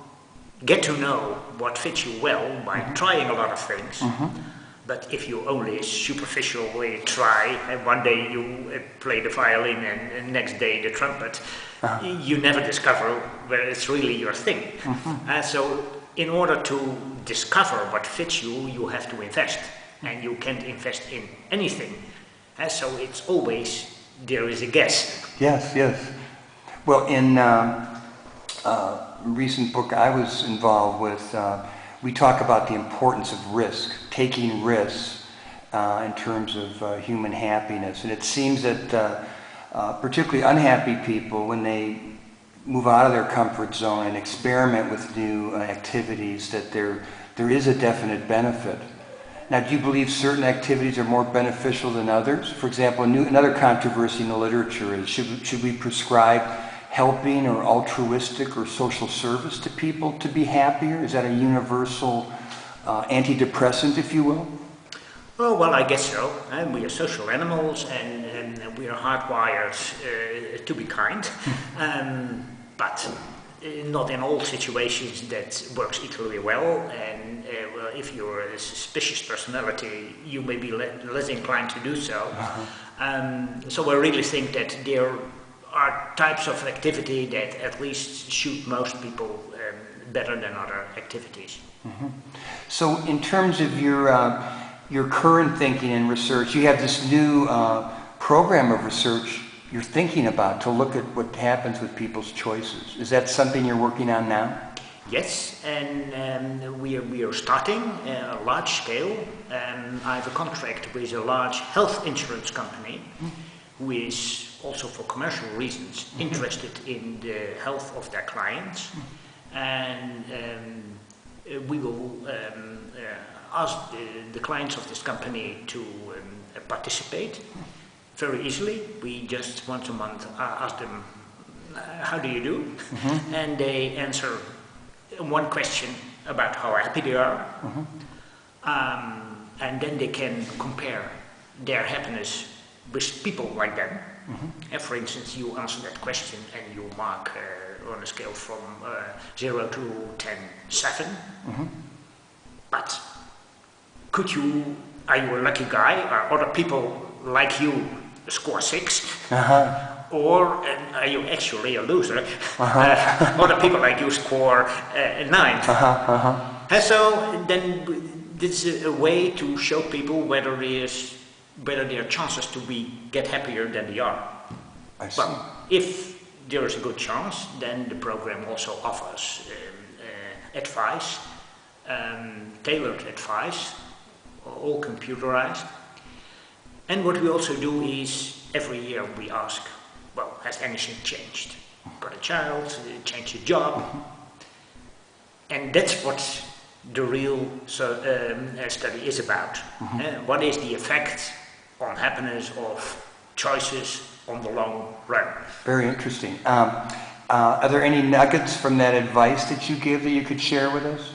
get to know what fits you well by trying a lot of things. But if you only superficially try, and one day you play the violin and next day the trumpet, you never discover where it's really your thing. So in order to discover what fits you, you have to invest. And you can't invest in anything. So it's always, there is a guess. Yes, yes. Well, in a recent book I was involved with, we talk about the importance of risk, taking risks in terms of human happiness. And it seems that particularly unhappy people, when they move out of their comfort zone and experiment with new activities, that there is a definite benefit. Now, do you believe certain activities are more beneficial than others? For example, another controversy in the literature is, should we prescribe helping or altruistic or social service to people to be happier? Is that a universal antidepressant, if you will? Oh, well, I guess so. We are social animals, and we are hardwired to be kind. But not in all situations that works equally well, and well, if you're a suspicious personality, you may be less inclined to do so. So I really think that there are types of activity that at least suit most people better than other activities. So in terms of your current thinking and research, you have this new program of research you're thinking about to look at what happens with people's choices. Is that something you're working on now? Yes, and we are starting a large scale. I have a contract with a large health insurance company who is also for commercial reasons interested in the health of their clients, and we will ask the clients of this company to participate very easily. We just once a month ask them, how do you do? And they answer one question about how happy they are. And then they can compare their happiness with people like them. And for instance, you answer that question and you mark on a scale from 0 to 10, 7. But are you a lucky guy? Are other people like you score 6? Or are you actually a loser? Other people like you score 9. And so then this is a way to show people whether there are chances to get happier than they are. I see. Well, if there is a good chance, then the program also offers advice, tailored advice, all computerized. And what we also do is, every year we ask, well, has anything changed? Got a child, changed your job? And that's what the real study is about. What is the effect on happiness of choices on the long run? Very interesting. Are there any nuggets from that advice that you give that you could share with us?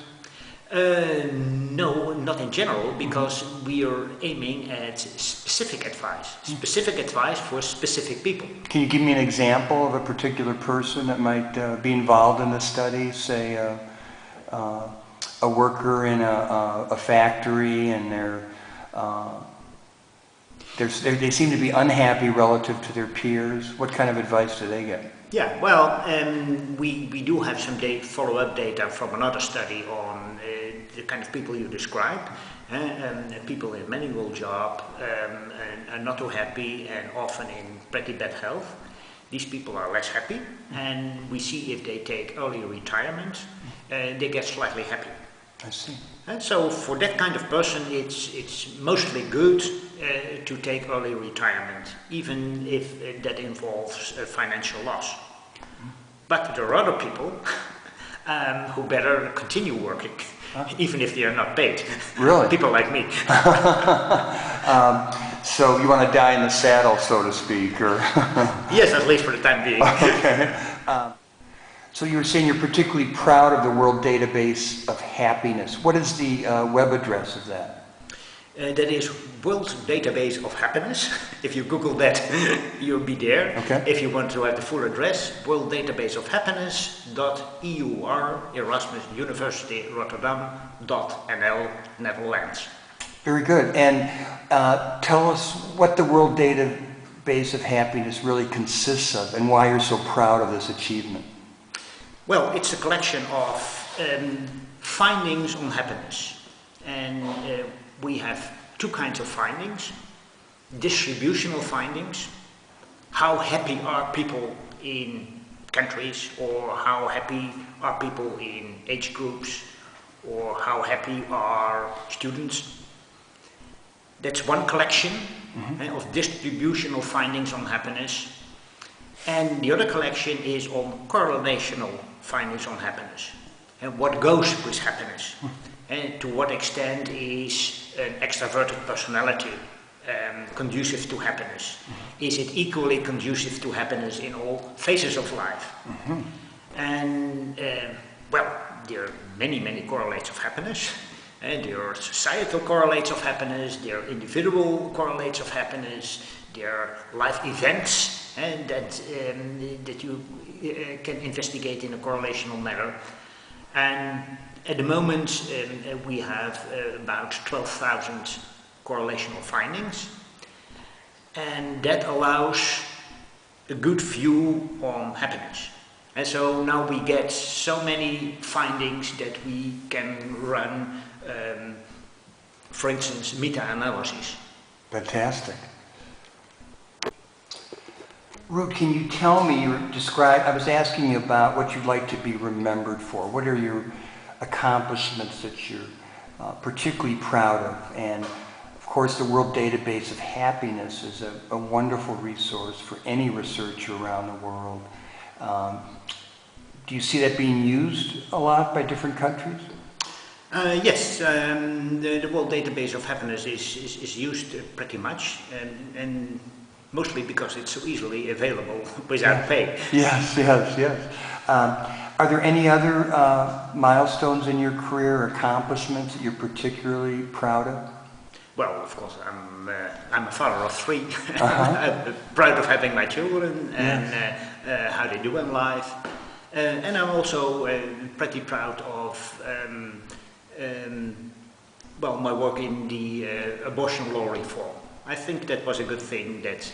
No, not in general, because we are aiming at specific advice for specific people. Can you give me an example of a particular person that might be involved in the study, say a worker in a factory, and they seem to be unhappy relative to their peers? What kind of advice do they get? Yeah, well, we do have some follow-up data from another study on the kind of people you described. People in manual job are not too happy and often in pretty bad health. These people are less happy, and we see if they take early retirement, they get slightly happier. I see. And so for that kind of person, it's mostly good to take early retirement, even if that involves financial loss. But there are other people who better continue working, even if they are not paid. Really? People like me. So you want to die in the saddle, so to speak, or? Yes, at least for the time being. Okay. So you were saying you're particularly proud of the World Database of Happiness. What is the web address of that? That is World Database of Happiness. If you Google that, you'll be there. Okay. If you want to have the full address, World Database of Happiness.eur, Erasmus University, Rotterdam.nl, Netherlands. Very good. And tell us what the World Database of Happiness really consists of and why you're so proud of this achievement. Well, it's a collection of findings on happiness. And we have two kinds of findings. Distributional findings. How happy are people in countries, or how happy are people in age groups, or how happy are students. That's one collection of distributional findings on happiness. And the other collection is on correlational findings on happiness. And what goes with happiness. And to what extent is an extroverted personality conducive to happiness? Is it equally conducive to happiness in all phases of life? And well, there are many correlates of happiness. There are societal correlates of happiness, there are individual correlates of happiness, there are life events that you can investigate in a correlational manner. And at the moment we have about 12,000 correlational findings, and that allows a good view on happiness. And so now we get so many findings that we can run, for instance, meta-analysis. Fantastic. Ruut, can you tell me, I was asking you about what you'd like to be remembered for. What are your accomplishments that you're particularly proud of? And of course, the World Database of Happiness is a wonderful resource for any researcher around the world. Do you see that being used a lot by different countries? Yes, the World Database of Happiness is used pretty much, and mostly because it's so easily available without pay. Yes. Are there any other milestones in your career or accomplishments that you're particularly proud of? Well, of course, I'm a father of three. I'm proud of having my children and how they do in life. And I'm also pretty proud of well, my work in the abortion law reform. I think that was a good thing that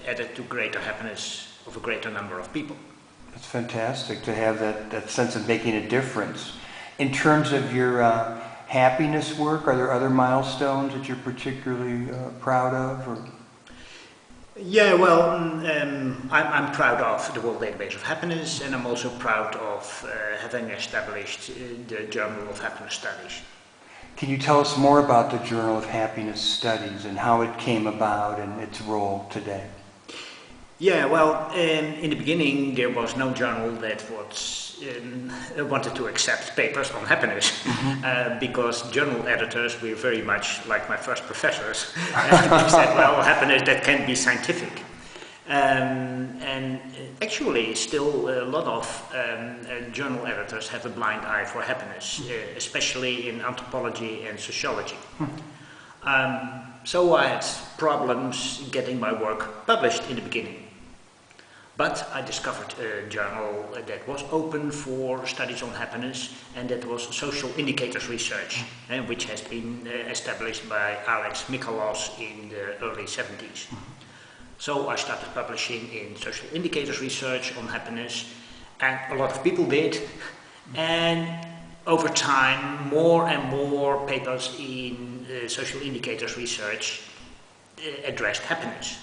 added to greater happiness of a greater number of people. That's fantastic to have that sense of making a difference. In terms of your happiness work, are there other milestones that you're particularly proud of? Or? Yeah, well, I'm proud of the World Database of Happiness, and I'm also proud of having established the Journal of Happiness Studies. Can you tell us more about the Journal of Happiness Studies and how it came about and its role today? Yeah, well, in the beginning there was no journal that wanted to accept papers on happiness because journal editors were very much like my first professors. They said, well, happiness, that can be scientific. And actually still a lot of journal editors have a blind eye for happiness, especially in anthropology and sociology. So I had problems getting my work published in the beginning. But I discovered a journal that was open for studies on happiness, and that was social indicators research, which has been established by Alex Michalos in the early 70s. So I started publishing in social indicators research on happiness, and a lot of people did. And over time, more and more papers in social indicators research addressed happiness.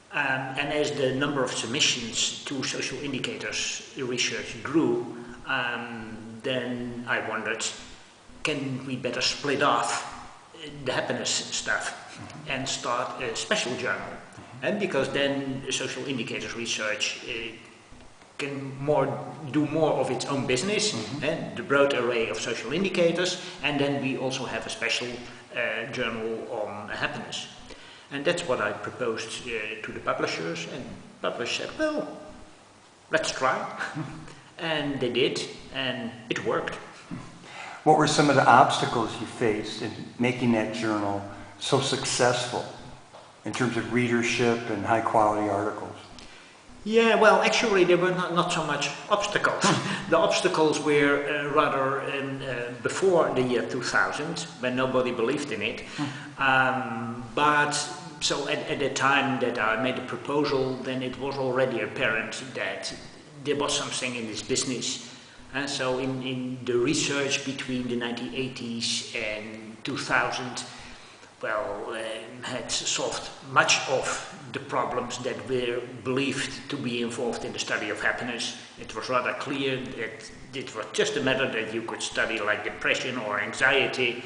And as the number of submissions to social indicators research grew, then I wondered, can we better split off the happiness stuff and start a special journal? And because then social indicators research can do more of its own business, and the broad array of social indicators, and then we also have a special journal on happiness. And that's what I proposed to the publishers, and publishers said, well, let's try. And they did, and it worked. What were some of the obstacles you faced in making that journal so successful in terms of readership and high quality articles? Yeah, well, actually there were not so much obstacles. The obstacles were rather before the year 2000, when nobody believed in it. But so at the time that I made the proposal, then it was already apparent that there was something in this business. So in the research between the 1980s and 2000, well, had solved much of the problems that were believed to be involved in the study of happiness. It was rather clear that it was just a matter that you could study like depression or anxiety.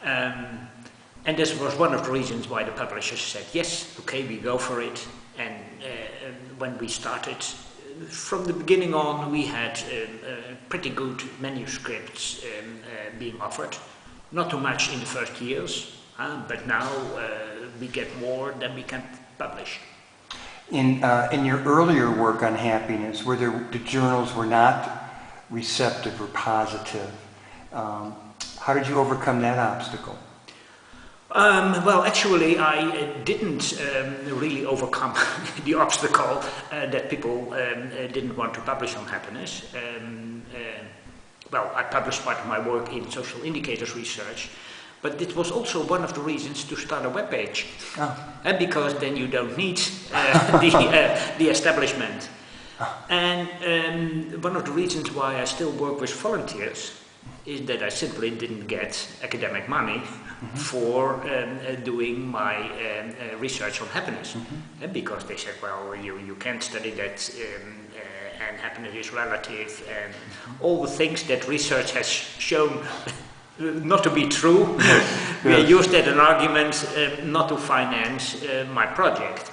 And this was one of the reasons why the publishers said, yes, okay, we go for it. And when we started, from the beginning on, we had pretty good manuscripts being offered. Not too much in the first years, but now we get more than we can publish. In your earlier work on happiness, where the journals were not receptive or positive, how did you overcome that obstacle? Well, actually, I didn't really overcome the obstacle that people didn't want to publish on happiness. Well, I published part of my work in social indicators research, but it was also one of the reasons to start a webpage, because then you don't need the establishment. And one of the reasons why I still work with volunteers is that I simply didn't get academic money for doing my research on happiness. Because they said, well, you can't study that, and happiness is relative, and all the things that research has shown not to be true. We used that as an argument not to finance my project.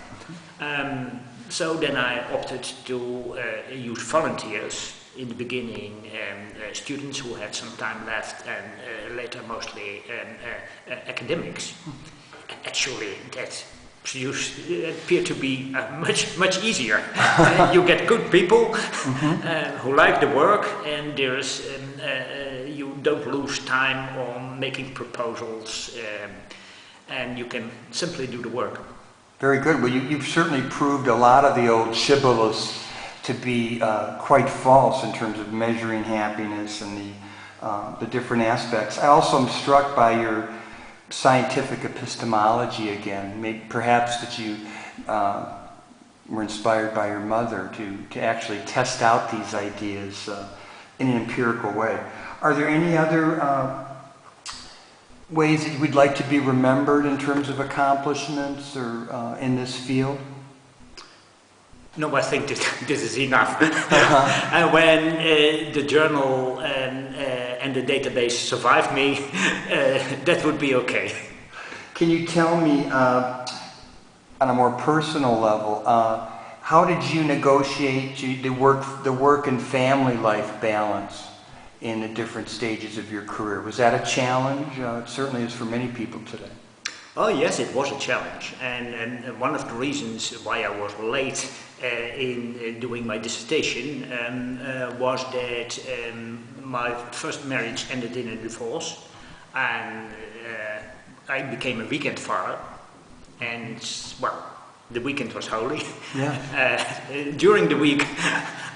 So then I opted to use volunteers. In the beginning, students who had some time left, and later mostly academics. Actually, that appeared to be much easier. You get good people who like the work, and there's you don't lose time on making proposals, and you can simply do the work. Very good. Well, you've certainly proved a lot of the old shibboleths to be quite false in terms of measuring happiness and the different aspects. I also am struck by your scientific epistemology again. Maybe, perhaps that you were inspired by your mother to actually test out these ideas in an empirical way. Are there any other ways that you would like to be remembered in terms of accomplishments or in this field? No, I think this is enough. And when the journal and the database survived me, that would be okay. Can you tell me, on a more personal level, how did you negotiate the work and family life balance in the different stages of your career? Was that a challenge? It certainly is for many people today. Oh yes, it was a challenge, and one of the reasons why I was late in doing my dissertation was that my first marriage ended in a divorce, and I became a weekend father, and well, the weekend was holy. Yeah. During the week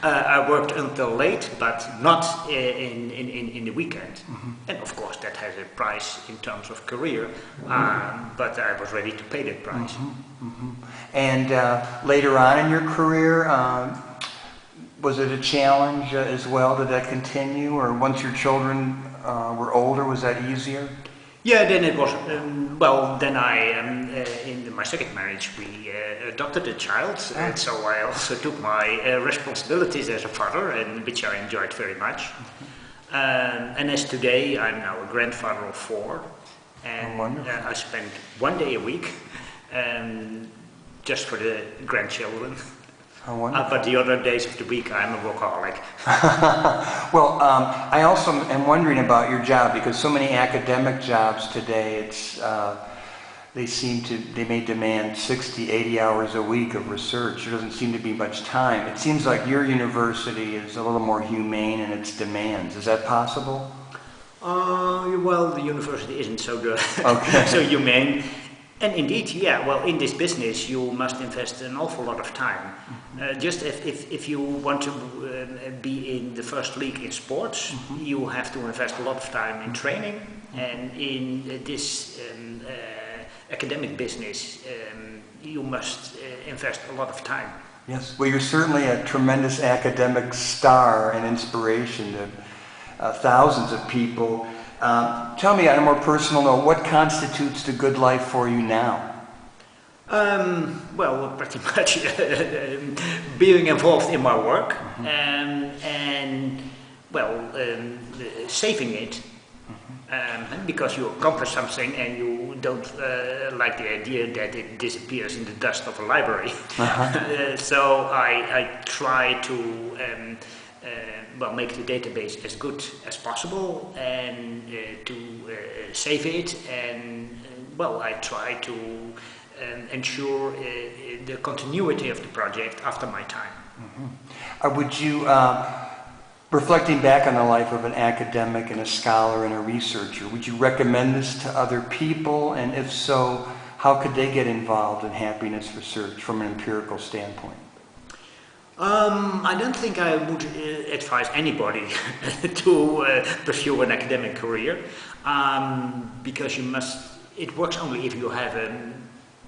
I worked until late, but not in the weekend. And of course that has a price in terms of career, but I was ready to pay that price. And later on in your career, was it a challenge as well? Did that continue, or once your children were older, was that easier? Yeah, then it was, well, then in my second marriage, we adopted a child, and so I also took my responsibilities as a father, and which I enjoyed very much. And as today, I'm now a grandfather of 4, and I spend 1 day a week just for the grandchildren. How wonderful. But the other days of the week, I'm a workaholic. Well, I also am wondering about your job, because so many academic jobs today, they may demand 60, 80 hours a week of research. There doesn't seem to be much time. It seems like your university is a little more humane in its demands. Is that possible? Well, the university isn't so good, Okay. so humane. And indeed, yeah, well, in this business you must invest an awful lot of time. Just if you want to be in the first league in sports, you have to invest a lot of time in training. And in this academic business, you must invest a lot of time. Yes, well, you're certainly a tremendous academic star and inspiration to thousands of people. Tell me on a more personal note, what constitutes the good life for you now? Well, pretty much being involved in my work and saving it. Because you accomplish something and you don't like the idea that it disappears in the dust of a library. So I try to make the database as good as possible and to save it, and I try to ensure the continuity of the project after my time. Would you, reflecting back on the life of an academic and a scholar and a researcher, would you recommend this to other people? And if so, how could they get involved in happiness research from an empirical standpoint? I don't think I would advise anybody to pursue an academic career, because it works only if you have a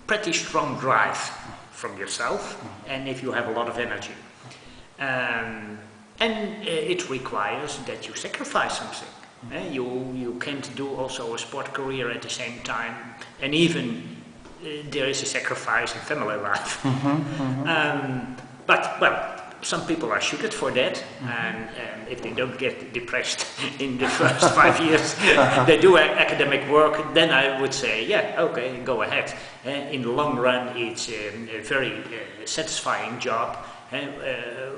pretty strong drive from yourself and if you have a lot of energy. And it requires that you sacrifice something. You can't do also a sport career at the same time, and even there is a sacrifice in family life. But some people are suited for that, and if they don't get depressed in the first 5 years, they do academic work, then I would say, yeah, okay, go ahead. In the long run, it's a very satisfying job,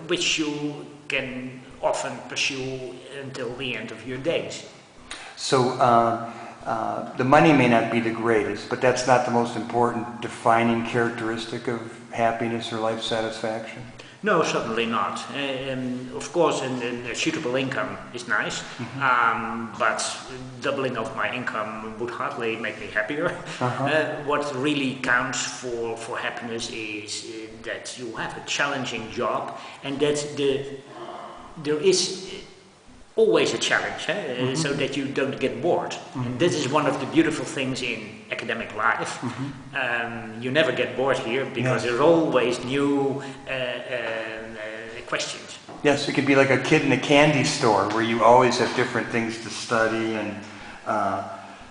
which you can often pursue until the end of your days. So the money may not be the greatest, but that's not the most important defining characteristic of happiness or life satisfaction? No, certainly not. Of course, a suitable income is nice, but doubling of my income would hardly make me happier. What really counts for happiness is that you have a challenging job, and that there is always a challenge, so that you don't get bored. And this is one of the beautiful things in academic life. You never get bored here because there's always new questions. Yes, it could be like a kid in a candy store where you always have different things to study and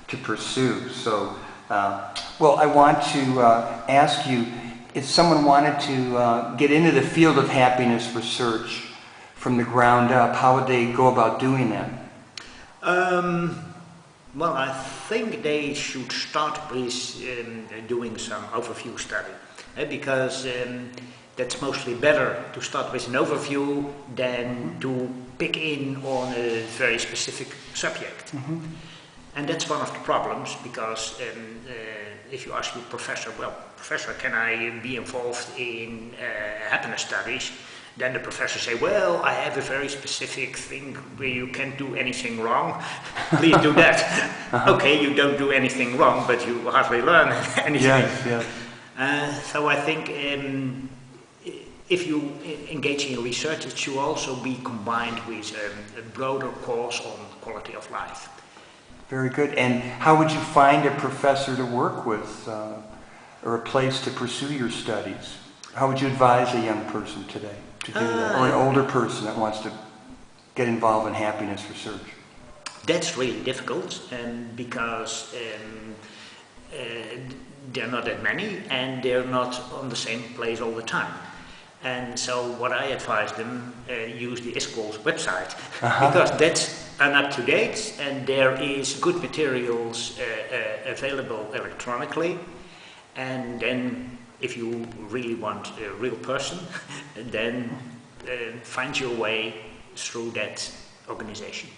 to pursue. So, well, I want to ask you, if someone wanted to get into the field of happiness research from the ground up, how would they go about doing that? Well, I think they should start with doing some overview study, because that's mostly better to start with an overview than to pick in on a very specific subject. And that's one of the problems, because if you ask your professor, well, professor, can I be involved in happiness studies? Then the professor say, well, I have a very specific thing where you can't do anything wrong. Please do that. Okay, you don't do anything wrong, but you hardly learn anything. So I think if you engage in research, it should also be combined with a broader course on quality of life. Very good. And how would you find a professor to work with, or a place to pursue your studies? How would you advise a young person today to do that, or an older person that wants to get involved in happiness research? That's really difficult, because there are not that many, and they're not on the same place all the time. And so what I advise them, use the ISCOL's website, because that's up-to-date, and there is good materials available electronically. And then if you really want a real person, then find your way through that organization.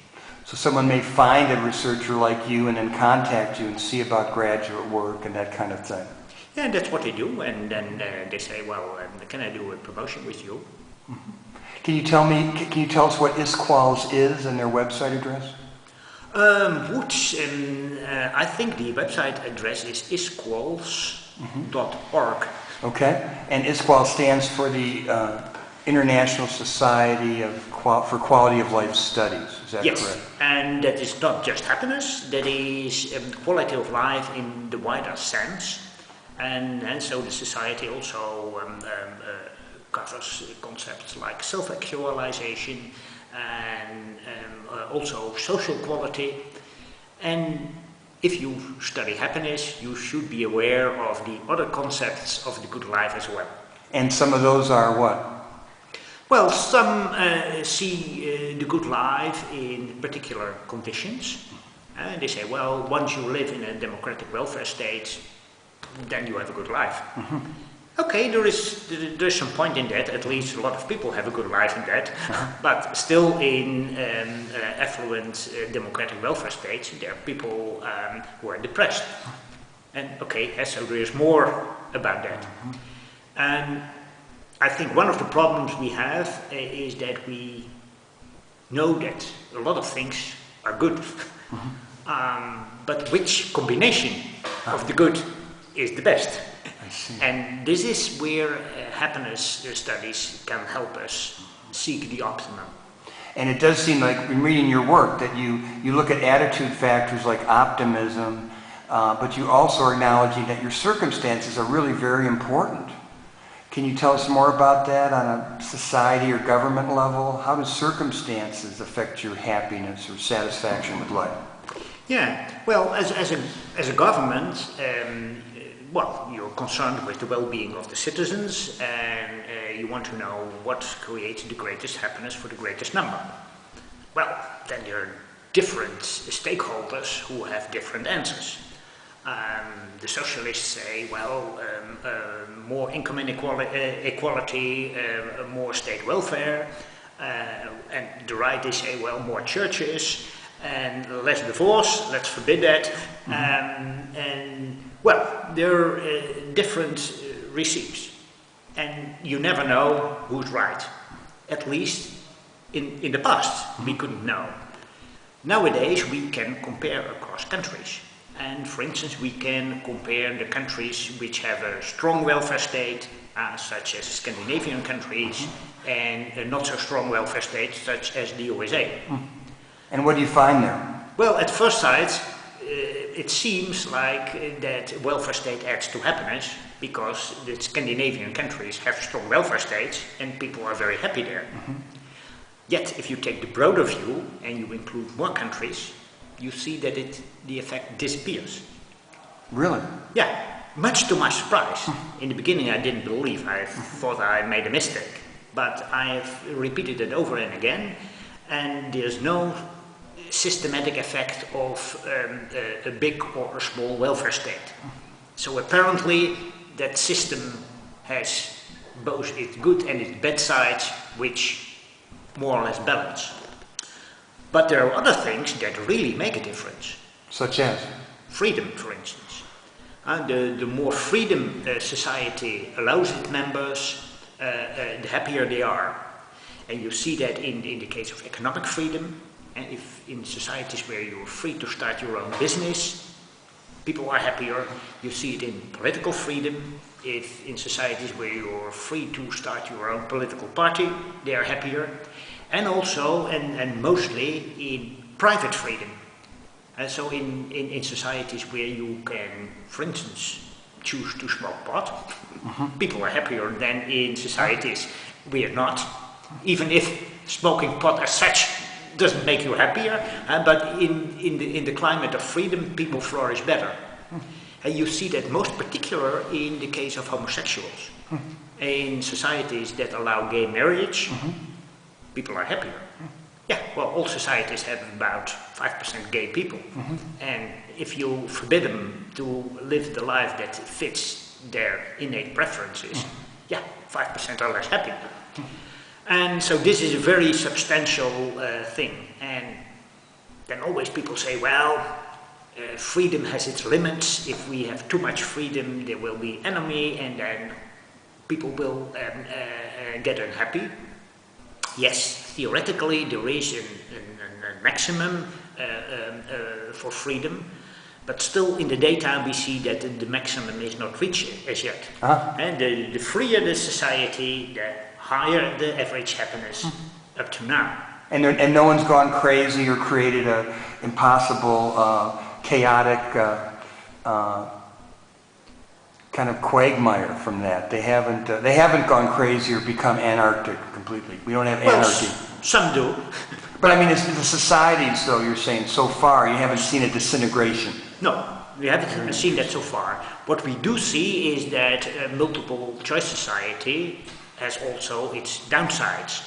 So someone may find a researcher like you and then contact you and see about graduate work and that kind of thing. Yeah, and that's what they do, and then they say, well, can I do a promotion with you? Can you tell us what ISQUALS is and their website address? I think the website address is isquals.org. Okay, and ISQUAL stands for the International Society for Quality of Life Studies, is that yes, correct? And that is not just happiness, that is quality of life in the wider sense. And so the society also covers concepts like self-actualization and also social quality. And if you study happiness, you should be aware of the other concepts of the good life as well. And some of those are what? Well, some see the good life in particular conditions. They say, well, once you live in a democratic welfare state, then you have a good life. Mm-hmm. Okay, there's some point in that. At least a lot of people have a good life in that. But still, in affluent democratic welfare states, there are people who are depressed. And okay, so there is more about that. Mm-hmm. And I think one of the problems we have is that we know that a lot of things are good. Mm-hmm. But which combination of the good is the best? I see. And this is where happiness studies can help us seek the optimum. And it does seem like, in reading your work, that you look at attitude factors like optimism, but you also are acknowledging that your circumstances are really very important. Can you tell us more about that on a society or government level? How do circumstances affect your happiness or satisfaction with life? Yeah, well, as a government, well, you're concerned with the well-being of the citizens, and you want to know what creates the greatest happiness for the greatest number. Well, then there are different stakeholders who have different answers. The socialists say, well, more income inequality, more state welfare, and the right, they say, well, more churches, and less divorce, let's forbid that. And well, there are different receipts, and you never know who's right. At least in the past, we couldn't know. Nowadays, we can compare across countries. And for instance, we can compare the countries which have a strong welfare state, such as Scandinavian countries, and a not so strong welfare state, such as the USA. And what do you find there? Well, at first sight, it seems like that welfare state adds to happiness, because the Scandinavian countries have strong welfare states and people are very happy there. Yet, if you take the broader view and you include more countries, you see that the effect disappears. Really? Yeah, much to my surprise. In the beginning I didn't believe, I thought I made a mistake. But I have repeated it over and again, and there's no systematic effect of a big or a small welfare state. So apparently that system has both its good and its bad sides, which more or less balance. But there are other things that really make a difference. Such as? Freedom, for instance. The more freedom society allows its members, the happier they are. And you see that in the case of economic freedom. And if in societies where you're free to start your own business, people are happier. You see it in political freedom. If in societies where you're free to start your own political party, they are happier. And also, and mostly, in private freedom. And so in societies where you can, for instance, choose to smoke pot, people are happier than in societies where not. Even if smoking pot as such doesn't make you happier, but in the climate of freedom, people flourish better. And you see that most particular in the case of homosexuals. In societies that allow gay marriage, people are happier. Yeah, well, all societies have about 5% gay people. And if you forbid them to live the life that fits their innate preferences, yeah, 5% are less happy. And so this is a very substantial thing. And then always people say, well, freedom has its limits. If we have too much freedom, there will be enemy, and then people will get unhappy. Yes, theoretically there is a maximum for freedom. But still, in the daytime, we see that the maximum is not reached as yet. And the freer the society, the higher the average happiness up to now. And no one's gone crazy or created an impossible, chaotic kind of quagmire from that. They haven't gone crazy or become anarchic completely. We don't have anarchy. Some do. But I mean, it's the societies, though, you're saying, so far, you haven't seen a disintegration. No, we haven't seen that so far. What we do see is that multiple choice society has also its downsides.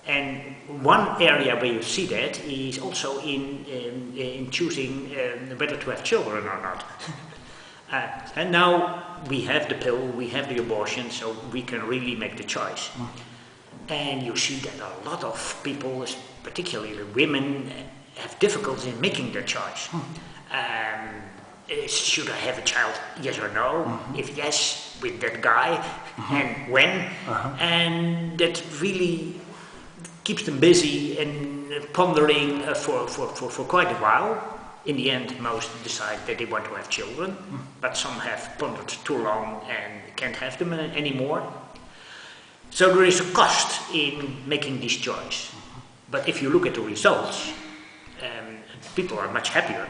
And one area where you see that is also in choosing whether to have children or not. And now we have the pill, we have the abortion, so we can really make the choice. And you see that a lot of people, particularly the women, have difficulty in making their choice. Should I have a child, yes or no? If yes, with that guy, and when? And that really keeps them busy and pondering for quite a while. In the end, most decide that they want to have children, but some have pondered too long and can't have them anymore. So there is a cost in making this choice. But if you look at the results, people are much happier.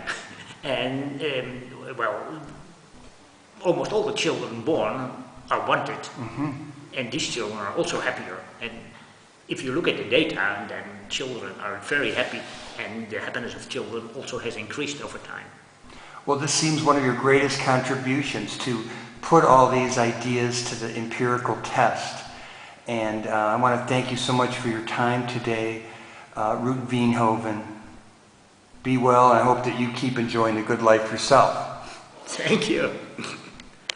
And, well, almost all the children born are wanted. And these children are also happier. And if you look at the data, then children are very happy. And the happiness of children also has increased over time. Well, this seems one of your greatest contributions, to put all these ideas to the empirical test. And I want to thank you so much for your time today, Ruut Veenhoven. Be well, and I hope that you keep enjoying the good life yourself. Thank you.